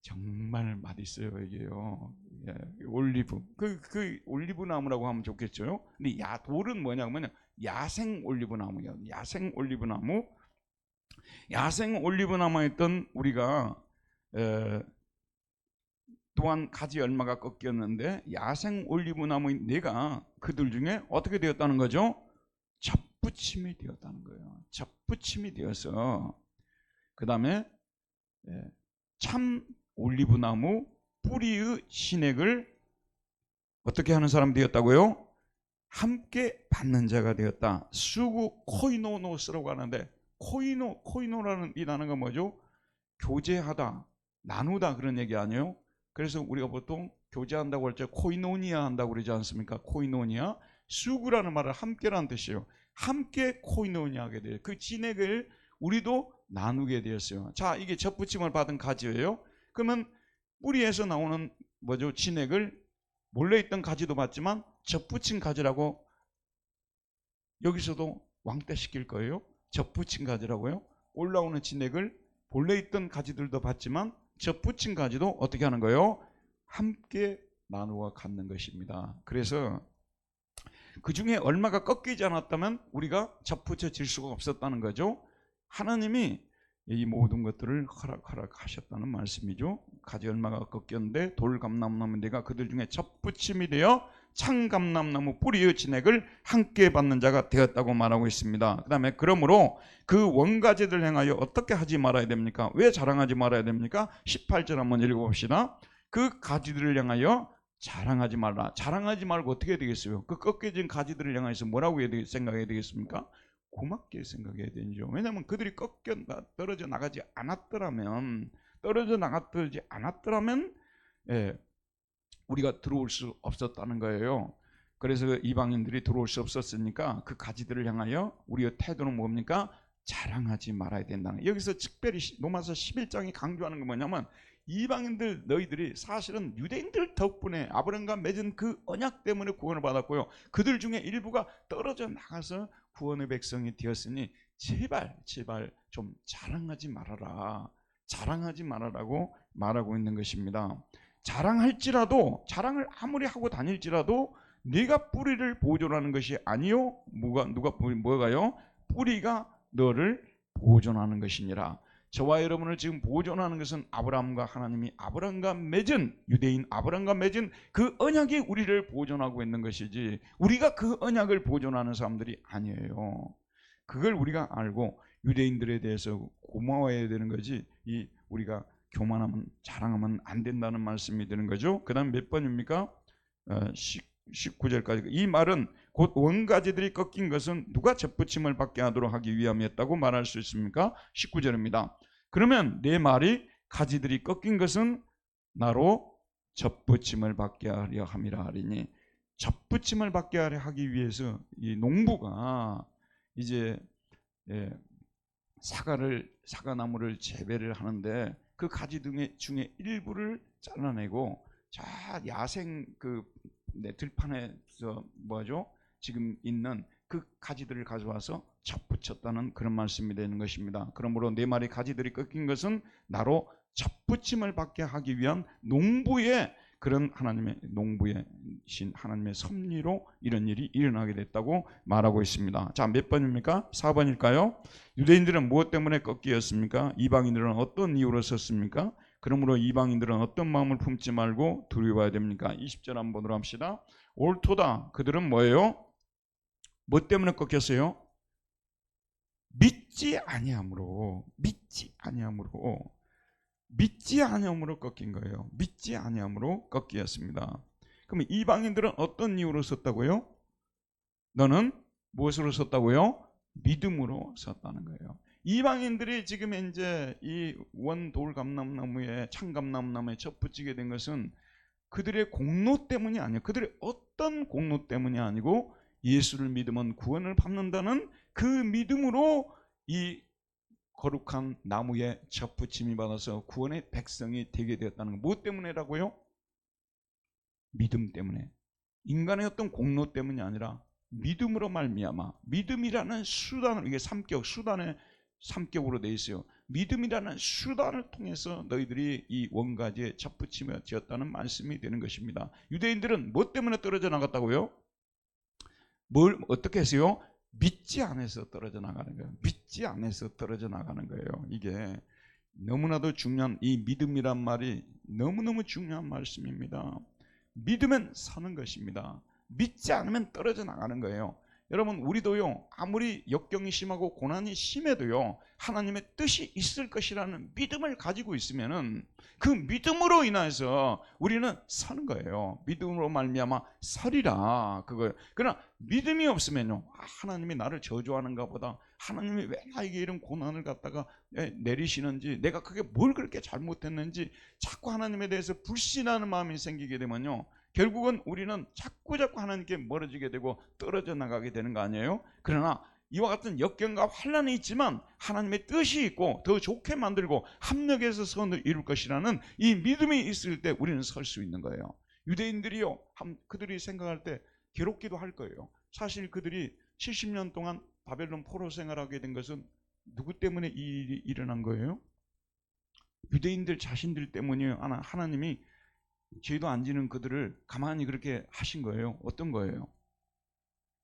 정말 맛있어요, 이게요. 예, 올리브. 그 올리브 나무라고 하면 좋겠죠. 근데 돌은 뭐냐면 야생 올리브 나무예요. 야생 올리브 나무. 야생 올리브 나무에 있던 우리가 또한 가지 얼마가 꺾였는데 야생 올리브 나무인 내가 그들 중에 어떻게 되었다는 거죠? 접붙임이 되었다는 거예요. 접붙임이 되어서 그 다음에 참 올리브 나무 뿌리의 진액을 어떻게 하는 사람 되었다고요? 함께 받는 자가 되었다. 수구 코이노노스라고 하는데 코이노라는 이 단어가 뭐죠? 교제하다, 나누다 그런 얘기 아니에요? 그래서 우리가 보통 교제한다고 할 때 코이노니아 한다고 그러지 않습니까? 코이노니아. 수구라는 말은 함께라는 뜻이에요. 함께 코이노니아 하게 돼요. 그 진액을 우리도 나누게 되었어요. 자, 이게 접붙임을 받은 가지예요. 그러면 뿌리에서 나오는 진액을 몰래 있던 가지도 받지만 접붙인 가지라고 여기서도 왕따시킬 거예요. 접붙인 가지라고요. 올라오는 진액을 본래 있던 가지들도 받지만 접붙인 가지도 어떻게 하는 거예요? 함께 나누어 갖는 것입니다. 그래서 그 중에 얼마가 꺾이지 않았다면 우리가 접붙여질 수가 없었다는 거죠. 하나님이 이 모든 것들을 허락하셨다는 말씀이죠. 가지 얼마가 꺾였는데 돌감람나무 내가 그들 중에 접붙임이 되어 창감람나무 뿌리의 진액을 함께 받는 자가 되었다고 말하고 있습니다. 그 다음에 그러므로 그 원가지들 행하여 어떻게 하지 말아야 됩니까? 왜 자랑하지 말아야 됩니까? 18절 한번 읽어봅시다. 그 가지들을 향하여 자랑하지 말라. 자랑하지 말고 어떻게 해야 되겠어요? 그 꺾여진 가지들을 향해서 뭐라고 생각해야 되겠습니까? 고맙게 생각해야 되죠. 왜냐하면 그들이 떨어져 나가지 않았더라면 우리가 들어올 수 없었다는 거예요. 그래서 이방인들이 들어올 수 없었으니까 그 가지들을 향하여 우리의 태도는 뭡니까? 자랑하지 말아야 된다는 거예요. 여기서 특별히 로마서 11장이 강조하는 건 뭐냐면 이방인들 너희들이 사실은 유대인들 덕분에 아브라함과 맺은 그 언약 때문에 구원을 받았고요. 그들 중에 일부가 떨어져 나가서 구원의 백성이 되었으니 제발 좀 자랑하지 말아라. 자랑하지 말아라고 말하고 있는 것입니다. 자랑할지라도 자랑을 아무리 하고 다닐지라도 네가 뿌리를 보존하는 것이 아니요 뭐가요? 뿌리가 너를 보존하는 것이니라. 저와 여러분을 지금 보존하는 것은 아브라함과 맺은 유대인 아브라함과 맺은 그 언약이 우리를 보존하고 있는 것이지 우리가 그 언약을 보존하는 사람들이 아니에요. 그걸 우리가 알고 유대인들에 대해서 고마워해야 되는 거지 우리가 교만하면 자랑하면 안 된다는 말씀이 되는 거죠. 그 다음 몇 번입니까? 19절까지. 이 말은 곧 원가지들이 꺾인 것은 누가 접붙임을 받게 하도록 하기 위함이었다고 말할 수 있습니까? 19절입니다. 그러면 내 말이 가지들이 꺾인 것은 나로 접붙임을 받게 하려 함이라 하리니 접붙임을 받게 하려 하기 위해서 이 농부가 이제 사과나무를 재배를 하는데 그 가지 중에 일부를 잘라내고 야생 들판에서 지금 있는 그 가지들을 가져와서 접붙였다는 그런 말씀이 되는 것입니다. 그러므로 내 말의 가지들이 꺾인 것은 나로 접붙임을 받게 하기 위한 농부의 하나님의 섭리로 이런 일이 일어나게 됐다고 말하고 있습니다. 자, 몇 번입니까? 4번일까요? 유대인들은 무엇 때문에 꺾이었습니까? 이방인들은 어떤 이유로 섰습니까? 그러므로 이방인들은 어떤 마음을 품지 말고 두려워해야 됩니까? 20절 한번 합시다. 옳도다. 그들은 뭐예요? 뭐 때문에 꺾였어요? 믿지 아니함으로 꺾인 거예요. 믿지 아니함으로 꺾이었습니다. 그럼 이방인들은 어떤 이유로 섰다고요? 너는 무엇으로 섰다고요? 믿음으로 섰다는 거예요. 이방인들이 지금 이제 이 원돌감람나무에 창감람나무에 접붙이게 된 것은 그들의 공로 때문이 아니에요. 그들의 어떤 공로 때문이 아니고 예수를 믿으면 구원을 받는다는 그 믿음으로 이 거룩한 나무에 접붙임이 받아서 구원의 백성이 되게 되었다는 거. 무엇 때문에라고요? 믿음 때문에. 인간의 어떤 공로 때문이 아니라 믿음으로 말미암아. 믿음이라는 수단을, 이게 수단의 3격으로 되어 있어요. 믿음이라는 수단을 통해서 너희들이 이 원가지에 접붙임이 되었다는 말씀이 되는 것입니다. 유대인들은 무엇 때문에 떨어져 나갔다고요? 뭘 어떻게 했어요? 믿지 않아서 떨어져 나가는 거예요. 믿지 않아서 떨어져 나가는 거예요. 이게 너무나도 중요한, 이 믿음이란 말이 너무너무 중요한 말씀입니다. 믿으면 서는 것입니다. 믿지 않으면 떨어져 나가는 거예요. 여러분, 우리도요, 아무리 역경이 심하고 고난이 심해도요, 하나님의 뜻이 있을 것이라는 믿음을 가지고 있으면은 그 믿음으로 인해서 우리는 서는 거예요. 믿음으로 말미암아 서리라, 그거예요. 그러나 믿음이 없으면요, 하나님이 나를 저주하는가 보다, 하나님이 왜 나에게 이런 고난을 갖다가 내리시는지, 내가 그게 뭘 그렇게 잘못했는지 자꾸 하나님에 대해서 불신하는 마음이 생기게 되면요, 결국은 우리는 자꾸 하나님께 멀어지게 되고 떨어져 나가게 되는 거 아니에요? 그러나 이와 같은 역경과 환란이 있지만 하나님의 뜻이 있고 더 좋게 만들고 합력해서 선을 이룰 것이라는 이 믿음이 있을 때 우리는 설 수 있는 거예요. 유대인들이요, 그들이 생각할 때 괴롭기도 할 거예요. 사실 그들이 70년 동안 바벨론 포로 생활하게 된 것은 누구 때문에 이 일이 일어난 거예요? 유대인들 자신들 때문이에요. 하나님이 죄도 안 지는 그들을 가만히 그렇게 하신 거예요. 어떤 거예요?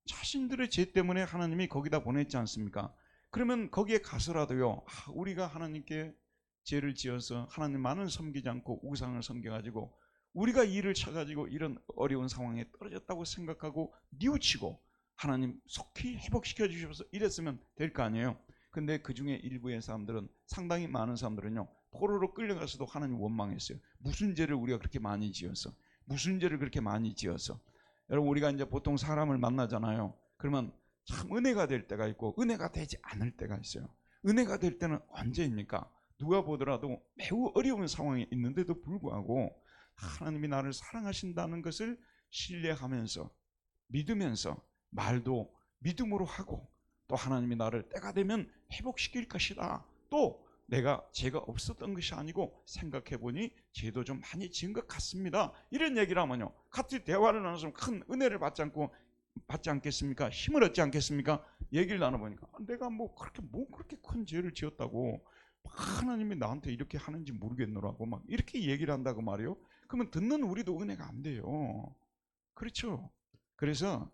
자신들의 죄 때문에 하나님이 거기다 보냈지 않습니까? 그러면 거기에 가서라도요, 우리가 하나님께 죄를 지어서 하나님 만을 섬기지 않고 우상을 섬겨가지고 우리가 일을 쳐가지고 이런 어려운 상황에 떨어졌다고 생각하고 뉘우치고 하나님 속히 회복시켜 주셔서 이랬으면 될 거 아니에요. 근데 그 중에 일부의 사람들은, 상당히 많은 사람들은요, 포로로 끌려가서도 하나님 원망했어요. 무슨 죄를 우리가 그렇게 많이 지어서, 무슨 죄를 그렇게 많이 지어서. 여러분, 우리가 이제 보통 사람을 만나잖아요. 그러면 참 은혜가 될 때가 있고 은혜가 되지 않을 때가 있어요. 은혜가 될 때는 언제입니까? 누가 보더라도 매우 어려운 상황에 있는데도 불구하고 하나님이 나를 사랑하신다는 것을 신뢰하면서 믿으면서 말도 믿음으로 하고, 또 하나님이 나를 때가 되면 회복시킬 것이다, 또 내가 죄가 없었던 것이 아니고 생각해보니 죄도 좀 많이 지은 것 같습니다, 이런 얘기를 하면요, 같이 대화를 나눠서 큰 은혜를 받지 않겠습니까? 힘을 얻지 않겠습니까? 얘기를 나눠보니까 내가 뭐 그렇게 큰 죄를 지었다고 하나님이 나한테 이렇게 하는지 모르겠노라고 막 이렇게 얘기를 한다고 말이에요. 그러면 듣는 우리도 은혜가 안 돼요. 그렇죠? 그래서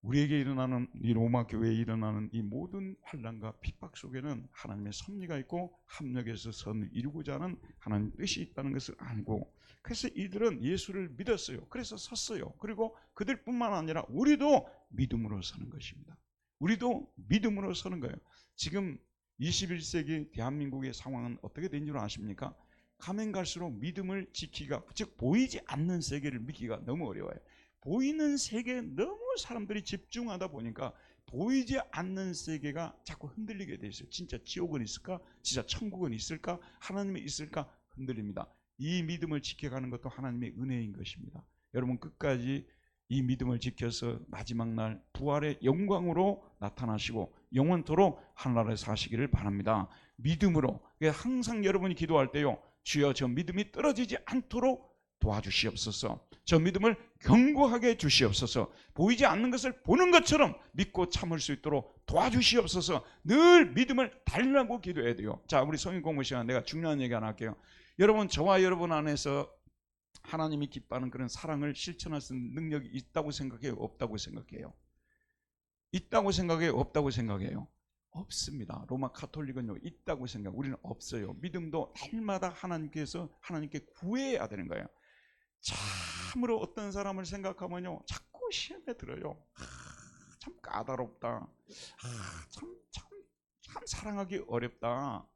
우리에게 일어나는, 이 로마 교회에 일어나는 이 모든 환난과 핍박 속에는 하나님의 섭리가 있고 합력해서 선을 이루고자 하는 하나님의 뜻이 있다는 것을 알고, 그래서 이들은 예수를 믿었어요. 그래서 섰어요. 그리고 그들뿐만 아니라 우리도 믿음으로 서는 것입니다. 우리도 믿음으로 서는 거예요. 지금 21세기 대한민국의 상황은 어떻게 된 줄 아십니까? 가면 갈수록 믿음을 지키기가, 즉 보이지 않는 세계를 믿기가 너무 어려워요. 보이는 세계에 너무 사람들이 집중하다 보니까 보이지 않는 세계가 자꾸 흔들리게 돼 있어요. 진짜 지옥은 있을까? 진짜 천국은 있을까? 하나님이 있을까? 흔들립니다. 이 믿음을 지켜가는 것도 하나님의 은혜인 것입니다. 여러분, 끝까지 이 믿음을 지켜서 마지막 날 부활의 영광으로 나타나시고 영원토록 하늘나라에 사시기를 바랍니다. 믿음으로. 항상 여러분이 기도할 때요, 주여 저 믿음이 떨어지지 않도록 도와주시옵소서. 저 믿음을 견고하게 주시옵소서. 보이지 않는 것을 보는 것처럼 믿고 참을 수 있도록 도와주시옵소서. 늘 믿음을 달라고 기도해야 돼요. 자, 우리 성경 공부 시간 내가 중요한 얘기 하나 할게요. 여러분, 저와 여러분 안에서 하나님이 기뻐하는 그런 사랑을 실천할 수 있는 능력이 있다고 생각해요? 없다고 생각해요? 있다고 생각해요? 없다고 생각해요? 없습니다. 로마 가톨릭은요, 있다고 생각. 우리는 없어요. 믿음도 날마다 하나님께 구해야 되는 거예요. 참으로 어떤 사람을 생각하면요, 자꾸 시험에 들어요. 참 까다롭다. 참 사랑하기 어렵다.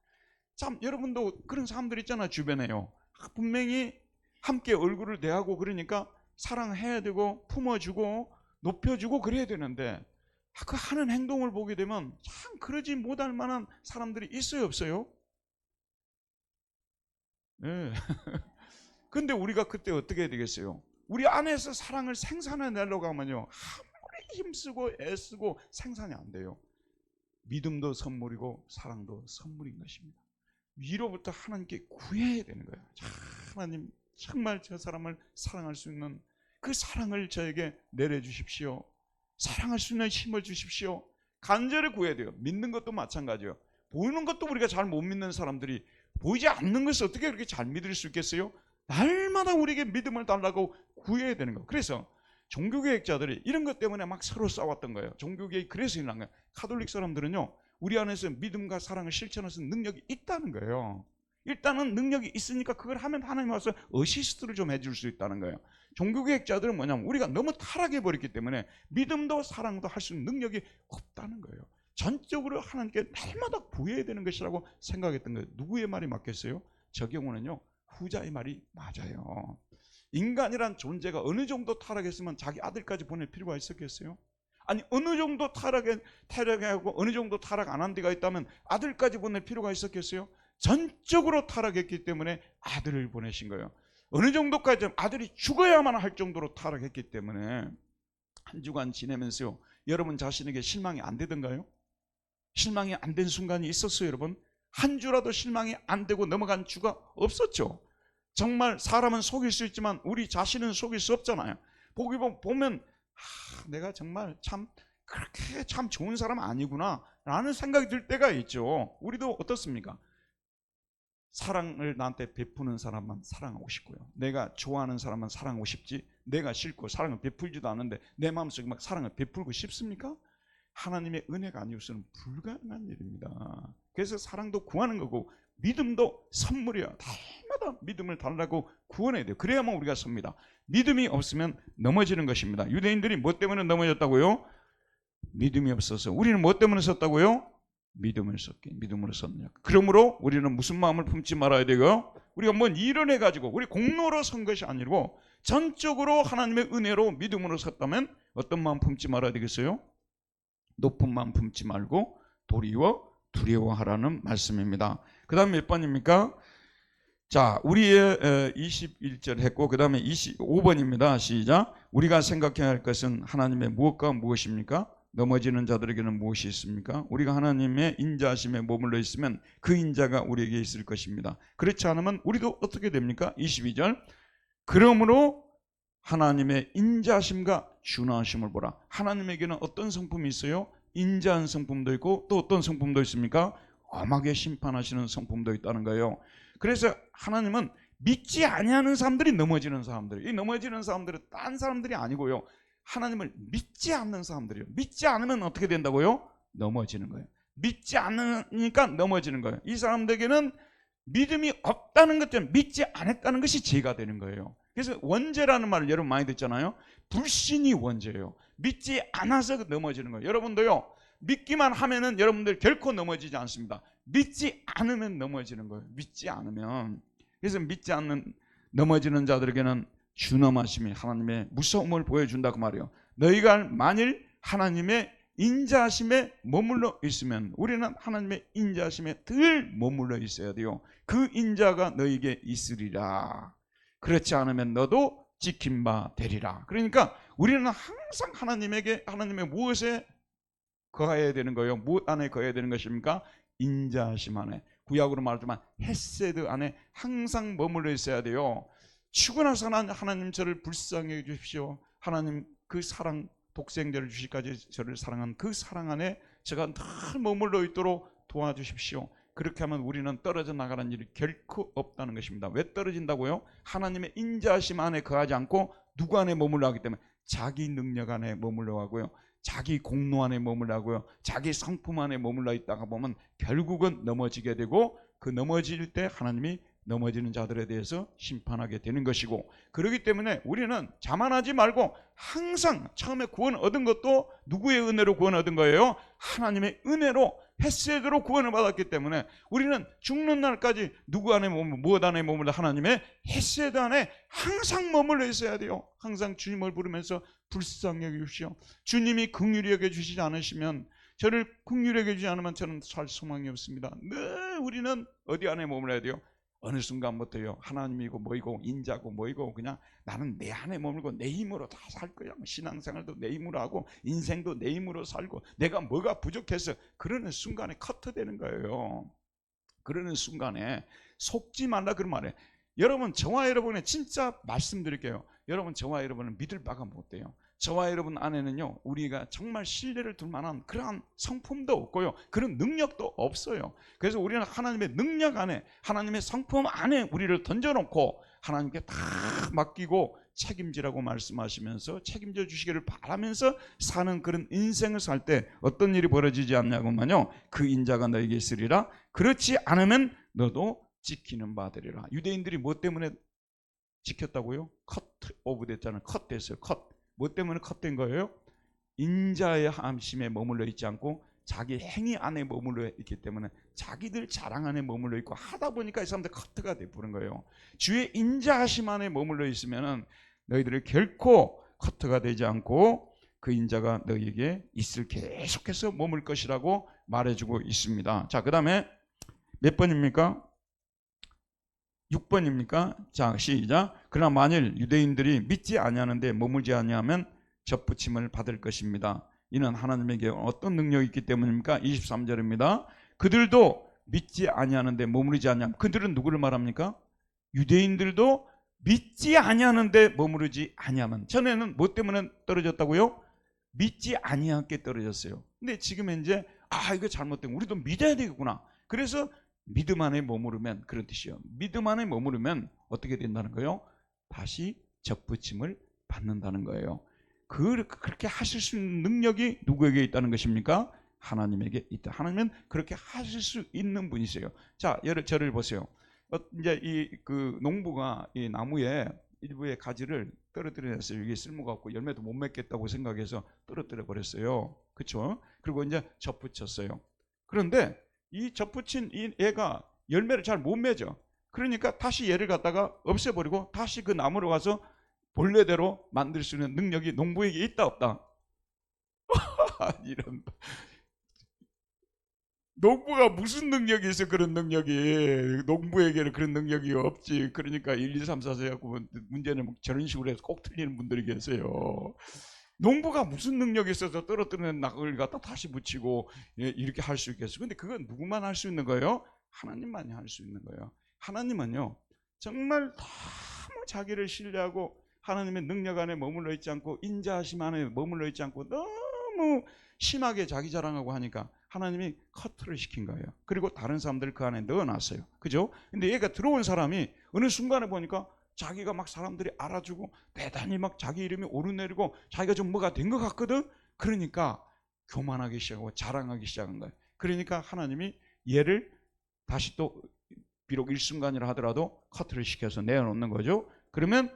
참, 여러분도 그런 사람들 있잖아, 주변에요. 분명히 함께 얼굴을 대하고 그러니까 사랑해야 되고 품어주고 높여주고 그래야 되는데, 그 하는 행동을 보게 되면 참 그러지 못할 만한 사람들이 있어요, 없어요? 네. 근데 우리가 그때 어떻게 해야 되겠어요? 우리 안에서 사랑을 생산해내려고 하면요, 아무리 힘쓰고 애쓰고 생산이 안 돼요. 믿음도 선물이고 사랑도 선물인 것입니다. 위로부터 하나님께 구해야 되는 거예요. 하나님, 정말 저 사람을 사랑할 수 있는 그 사랑을 저에게 내려주십시오. 사랑할 수 있는 힘을 주십시오. 간절히 구해야 돼요. 믿는 것도 마찬가지예요. 보이는 것도 우리가 잘 못 믿는 사람들이 보이지 않는 것을 어떻게 그렇게 잘 믿을 수 있겠어요? 날마다 우리에게 믿음을 달라고 구해야 되는 거예요. 그래서 종교개혁자들이 이런 것 때문에 막 서로 싸웠던 거예요. 종교개혁이 그래서 일어난 거예요. 카톨릭 사람들은요, 우리 안에서 믿음과 사랑을 실천할 수 있는 능력이 있다는 거예요. 일단은 능력이 있으니까 그걸 하면 하나님 와서 어시스트를 좀 해줄 수 있다는 거예요. 종교개혁자들은 뭐냐면 우리가 너무 타락해버렸기 때문에 믿음도 사랑도 할 수 있는 능력이 없다는 거예요. 전적으로 하나님께 날마다 구해야 되는 것이라고 생각했던 거예요. 누구의 말이 맞겠어요? 저 경우는요, 후자의 말이 맞아요. 인간이란 존재가 어느 정도 타락했으면 자기 아들까지 보낼 필요가 있었겠어요? 아니, 어느 정도 타락하고 어느 정도 타락 안 한 데가 있다면 아들까지 보낼 필요가 있었겠어요? 전적으로 타락했기 때문에 아들을 보내신 거예요. 어느 정도까지 아들이 죽어야만 할 정도로 타락했기 때문에 한 주간 지내면서요, 여러분 자신에게 실망이 안 되던가요? 실망이 안 된 순간이 있었어요, 여러분? 한 주라도 실망이 안 되고 넘어간 주가 없었죠. 정말 사람은 속일 수 있지만 우리 자신은 속일 수 없잖아요. 보면 내가 정말 참 그렇게 참 좋은 사람 아니구나 라는 생각이 들 때가 있죠. 우리도 어떻습니까? 사랑을 나한테 베푸는 사람만 사랑하고 싶고요, 내가 좋아하는 사람만 사랑하고 싶지, 내가 싫고 사랑을 베풀지도 않는데 내 마음속에 막 사랑을 베풀고 싶습니까? 하나님의 은혜가 아니고서는 불가능한 일입니다. 그래서 사랑도 구하는 거고 믿음도 선물이야. 달마다 믿음을 달라고 구원해야 돼요. 그래야만 우리가 섭니다. 믿음이 없으면 넘어지는 것입니다. 유대인들이 뭐 때문에 넘어졌다고요? 믿음이 없어서. 우리는 뭐 때문에 섰다고요? 믿음으로 섰느냐. 그러므로 우리는 무슨 마음을 품지 말아야 되고요? 우리가 뭔 일을 해가지고 우리 공로로 선 것이 아니고 전적으로 하나님의 은혜로 믿음으로 섰다면 어떤 마음 품지 말아야 되겠어요? 높은 마음 품지 말고 도리어 두려워하라는 말씀입니다. 그 다음에 몇 번입니까? 자, 우리의 21절 했고 그 다음에 25번입니다. 시작. 우리가 생각해야 할 것은 하나님의 무엇과 무엇입니까? 넘어지는 자들에게는 무엇이 있습니까? 우리가 하나님의 인자하심에 머물러 있으면 그 인자가 우리에게 있을 것입니다. 그렇지 않으면 우리도 어떻게 됩니까? 22절. 그러므로 하나님의 인자하심과 준하심을 보라. 하나님에게는 어떤 성품이 있어요? 인자한 성품도 있고 또 어떤 성품도 있습니까? 엄하게 심판하시는 성품도 있다는 거예요. 그래서 하나님은 믿지 아니하는 사람들이 넘어지는 사람들, 이 넘어지는 사람들은 딴 사람들이 아니고요, 하나님을 믿지 않는 사람들이요. 믿지 않으면 어떻게 된다고요? 넘어지는 거예요. 믿지 않으니까 넘어지는 거예요. 이 사람들에게는 믿음이 없다는 것 때문에 믿지 않았다는 것이 죄가 되는 거예요. 그래서 원죄라는 말을 여러분 많이 듣잖아요. 불신이 원죄예요. 믿지 않아서 넘어지는 거예요. 여러분도요, 믿기만 하면은 여러분들 결코 넘어지지 않습니다. 믿지 않으면 넘어지는 거예요. 믿지 않으면. 그래서 믿지 않는 넘어지는 자들에게는 준엄하심이 하나님의 무서움을 보여준다고 말해요. 너희가 만일 하나님의 인자하심에 머물러 있으면, 우리는 하나님의 인자하심에 늘 머물러 있어야 돼요. 그 인자가 너희에게 있으리라. 그렇지 않으면 너도 지킨 바 되리라. 그러니까 우리는 항상 하나님의 무엇에 거해야 되는 거예요? 무엇 안에 거해야 되는 것입니까? 인자하심 안에. 구약으로 말하지만 헤세드 안에 항상 머물러 있어야 돼요. 죽어나서는 하나님 저를 불쌍히 해주십시오. 하나님 그 사랑, 독생자를 주시기까지 저를 사랑한 그 사랑 안에 제가 늘 머물러 있도록 도와주십시오. 그렇게 하면 우리는 떨어져 나가는 일이 결코 없다는 것입니다. 왜 떨어진다고요? 하나님의 인자하심 안에 거하지 않고 누구 안에 머물러 하기 때문에 자기 능력 안에 머물러 하고요, 자기 공로 안에 머물러 하고요, 자기 성품 안에 머물러 있다가 보면 결국은 넘어지게 되고, 그 넘어질 때 하나님이 넘어지는 자들에 대해서 심판하게 되는 것이고, 그렇기 때문에 우리는 자만하지 말고 항상 처음에 구원 얻은 것도 누구의 은혜로 구원 얻은 거예요? 하나님의 은혜로, 헤세드로 구원을 받았기 때문에 우리는 죽는 날까지 누구 안에 머물러, 무엇 안에 머물러? 하나님의 헤세드 안에 항상 머물러 있어야 돼요. 항상 주님을 부르면서 불쌍히 여기십시오. 주님이 긍휼히 여겨주시지 않으시면, 저를 긍휼히 여겨주지 않으면 저는 살 소망이 없습니다. 늘 우리는 어디 안에 머물러야 돼요? 어느 순간부터요, 하나님이고 뭐이고 인자고 뭐이고 그냥 나는 내 안에 머물고 내 힘으로 다 살 거야. 신앙생활도 내 힘으로 하고 인생도 내 힘으로 살고 내가 뭐가 부족해서, 그러는 순간에 커트되는 거예요. 그러는 순간에 속지 말라 그런 말이에요. 여러분, 저와 여러분의 진짜 말씀드릴게요. 여러분, 저와 여러분은 믿을 바가 못 돼요. 저와 여러분 안에는요, 우리가 정말 신뢰를 둘 만한 그러한 성품도 없고요, 그런 능력도 없어요. 그래서 우리는 하나님의 능력 안에, 하나님의 성품 안에 우리를 던져놓고 하나님께 다 맡기고 책임지라고 말씀하시면서 책임져 주시기를 바라면서 사는 그런 인생을 살 때 어떤 일이 벌어지지 않냐고만요, 그 인자가 너에게 있으리라. 그렇지 않으면 너도 지키는 바 되리라. 유대인들이 뭐 때문에 지켰다고요? 컷 오브 됐잖아요. 컷 됐어요. 컷. 뭐 때문에 컷된 거예요? 인자의 함심에 머물러 있지 않고 자기 행위 안에 머물러 있기 때문에, 자기들 자랑 안에 머물러 있고 하다 보니까 이 사람들 커트가 되어버린 거예요. 주의 인자하심 안에 머물러 있으면 너희들이 결코 커트가 되지 않고 그 인자가 너희에게 있을, 계속해서 머물 것이라고 말해주고 있습니다. 자, 그 다음에 몇 번입니까? 6번입니까? 자, 시작. 그러나 만일 유대인들이 믿지 아니하는데 머물지 아니하면 접붙임을 받을 것입니다. 이는 하나님에게 어떤 능력이 있기 때문입니까? 23절입니다. 그들도 믿지 아니하는데 머무르지 아니함. 그들은 누구를 말합니까? 유대인들도 믿지 아니하는데 머무르지 아니하면. 전에는 뭐 때문에 떨어졌다고요? 믿지 아니하게 떨어졌어요. 근데 지금 이제 이거 잘못된 우리도 믿어야 되겠구나. 그래서 믿음 안에 머무르면, 그런 뜻이요. 믿음 안에 머무르면 어떻게 된다는 거예요? 다시 접붙임을 받는다는 거예요. 그렇게 하실 수 있는 능력이 누구에게 있다는 것입니까? 하나님에게 있다. 하나님은 그렇게 하실 수 있는 분이세요. 자, 저를 보세요. 이제 그 농부가 이 나무에 일부의 가지를 떨어뜨려냈어요. 이게 쓸모가 없고 열매도 못 맺겠다고 생각해서 떨어뜨려 버렸어요. 그렇죠? 그리고 이제 접붙였어요. 그런데 이 접붙인 이 애가 열매를 잘 못 맺어. 그러니까 다시 얘를 갖다가 없애버리고 다시 그 나무로 가서 본래대로 만들 수 있는 능력이 농부에게 있다 없다? 이런, 농부가 무슨 능력이 있어? 그런 능력이 농부에게는 그런 능력이 없지. 그러니까 1, 2, 3, 4 해갖고 문제는 저런 식으로 해서 꼭 틀리는 분들이 계세요. 농부가 무슨 능력이 있어서 떨어뜨리는 낙을 갖다 다시 붙이고 이렇게 할 수 있겠어요? 근데 그건 누구만 할 수 있는 거예요? 하나님만이 할 수 있는 거예요. 하나님은요 정말 너무 자기를 신뢰하고 하나님의 능력 안에 머물러 있지 않고 인자하심 안에 머물러 있지 않고 너무 심하게 자기 자랑하고 하니까 하나님이 커트를 시킨 거예요. 그리고 다른 사람들 그 안에 넣어놨어요. 그죠? 근데 얘가 들어온 사람이 어느 순간에 보니까 자기가 막 사람들이 알아주고 대단히 막 자기 이름이 오르내리고 자기가 좀 뭐가 된 것 같거든. 그러니까 교만하기 시작하고 자랑하기 시작한 거예요. 그러니까 하나님이 얘를 다시 또 비록 일순간이라 하더라도 커트를 시켜서 내어놓는 거죠. 그러면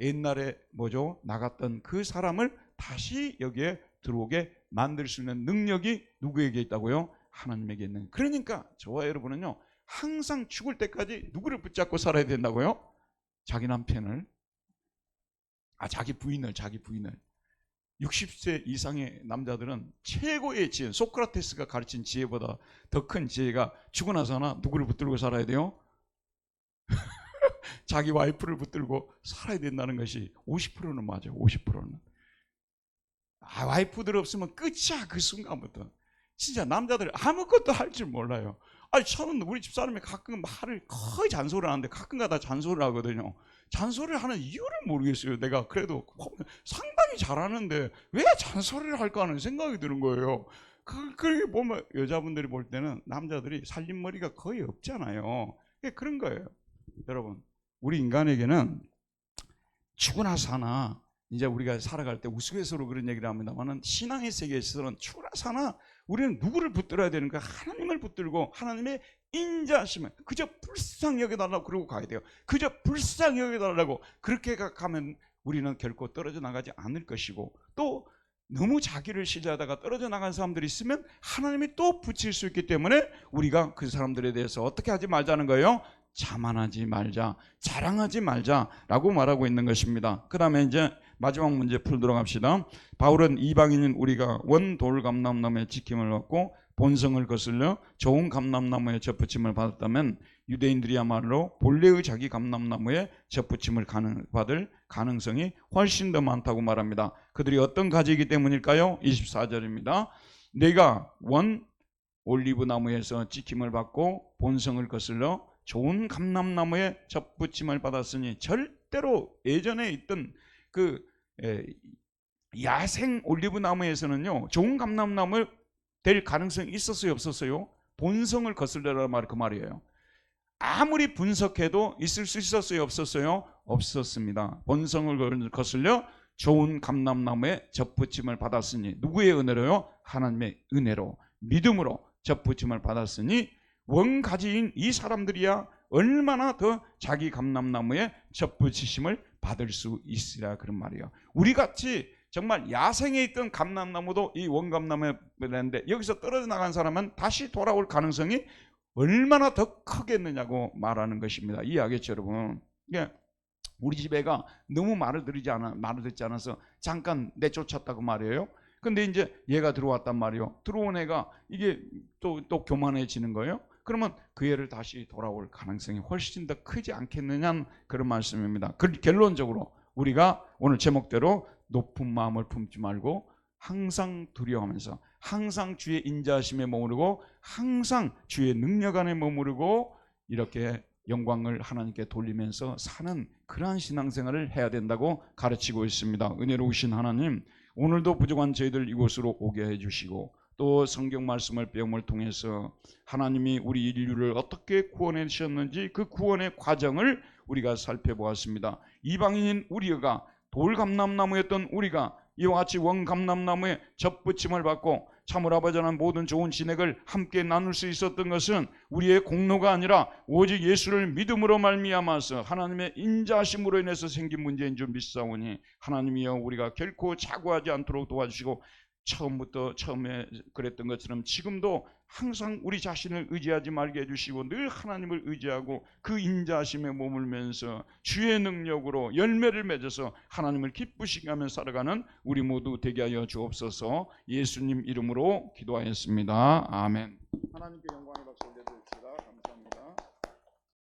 옛날에 뭐죠? 나갔던 그 사람을 다시 여기에 들어오게 만들 수 있는 능력이 누구에게 있다고요? 하나님에게 있는. 그러니까 저와 여러분은요 항상 죽을 때까지 누구를 붙잡고 살아야 된다고요? 자기 남편을, 자기 부인을. 60세 이상의 남자들은 최고의 지혜, 소크라테스가 가르친 지혜보다 더 큰 지혜가 죽고 나서나 누구를 붙들고 살아야 돼요? 자기 와이프를 붙들고 살아야 된다는 것이 50%는 맞아요. 50%는. 와이프들 없으면 끝이야. 그 순간부터. 진짜 남자들 아무것도 할 줄 몰라요. 저는 우리 집사람이 가끔 말을 거의 잔소리를 하는데 가끔가다 잔소리를 하거든요. 잔소리를 하는 이유를 모르겠어요. 내가 그래도 상당히 잘하는데 왜 잔소리를 할까 하는 생각이 드는 거예요. 그렇게 보면 여자분들이 볼 때는 남자들이 살림머리가 거의 없잖아요. 그런 거예요. 여러분, 우리 인간에게는 죽으나 사나, 이제 우리가 살아갈 때 우스갯소리로 그런 얘기를 합니다만 신앙의 세계에서는 죽으나 사나 우리는 누구를 붙들어야 되는가? 하나님을 붙들고 하나님의 인자하심을 그저 불쌍히 여겨달라고 그러고 가야 돼요. 그저 불쌍히 여겨달라고 그렇게 가면 우리는 결코 떨어져 나가지 않을 것이고, 또 너무 자기를 신뢰하다가 떨어져 나간 사람들이 있으면 하나님이 또 붙일 수 있기 때문에 우리가 그 사람들에 대해서 어떻게 하지 말자는 거예요? 자만하지 말자, 자랑하지 말자라고 말하고 있는 것입니다. 그 다음에 이제 마지막 문제 풀도록 합시다. 바울은 이방인인 우리가 원 돌 감람나무의 지킴을 받고 본성을 거슬려 좋은 감람나무의 접붙임을 받았다면 유대인들이야말로 본래의 자기 감람나무의 접붙임을 받을 가능성이 훨씬 더 많다고 말합니다. 그들이 어떤 가지이기 때문일까요? 24절입니다. 내가 원 올리브 나무에서 지킴을 받고 본성을 거슬러 좋은 감람나무의 접붙임을 받았으니, 절대로 예전에 있던 그 야생 올리브 나무에서는요 좋은 감람나무 될 가능성이 있었어요, 없었어요? 본성을 거슬려라 말 그 말이에요. 아무리 분석해도 있을 수 있었어요, 없었어요? 없었습니다. 본성을 거슬려 좋은 감람나무의 접붙임을 받았으니, 누구의 은혜로요? 하나님의 은혜로 믿음으로 접붙임을 받았으니 원가지인 이 사람들이야 얼마나 더 자기 감람나무의 접붙이심을 받을 수 있으랴, 그런 말이에요. 우리같이 정말 야생에 있던 감람나무도 이 원감나무에 되는데 여기서 떨어져 나간 사람은 다시 돌아올 가능성이 얼마나 더 크겠느냐고 말하는 것입니다. 이해하겠죠, 여러분? 우리 집 애가 너무 말을 듣지 않아서 잠깐 내쫓았다고 말이에요. 근데 이제 얘가 들어왔단 말이에요. 들어온 애가 이게 또 교만해지는 거예요. 그러면 그 애를 다시 돌아올 가능성이 훨씬 더 크지 않겠느냐는 그런 말씀입니다. 결론적으로 우리가 오늘 제목대로 높은 마음을 품지 말고 항상 두려워하면서 항상 주의 인자하심에 머무르고 항상 주의 능력 안에 머무르고 이렇게 영광을 하나님께 돌리면서 사는 그러한 신앙생활을 해야 된다고 가르치고 있습니다. 은혜로우신 하나님, 오늘도 부족한 저희들 이곳으로 오게 해주시고 또 성경 말씀을 배움을 통해서 하나님이 우리 인류를 어떻게 구원해 주셨는지 그 구원의 과정을 우리가 살펴보았습니다. 이방인인 우리가 돌감람나무였던 우리가 이와 같이 원감람나무에 접붙임을 받고 참으로 아버지는 모든 좋은 진액을 함께 나눌 수 있었던 것은 우리의 공로가 아니라 오직 예수를 믿음으로 말미암아서 하나님의 인자하심으로 인해서 생긴 문제인 줄 믿사오니 하나님이여 우리가 결코 자고하지 않도록 도와주시고 처음에 그랬던 것처럼 지금도 항상 우리 자신을 의지하지 말게 해주시고 늘 하나님을 의지하고 그 인자하심에 머물면서 주의 능력으로 열매를 맺어서 하나님을 기쁘시게 하며 살아가는 우리 모두 되게 하여 주옵소서. 예수님 이름으로 기도하였습니다. 아멘. 하나님께 영광의 박수.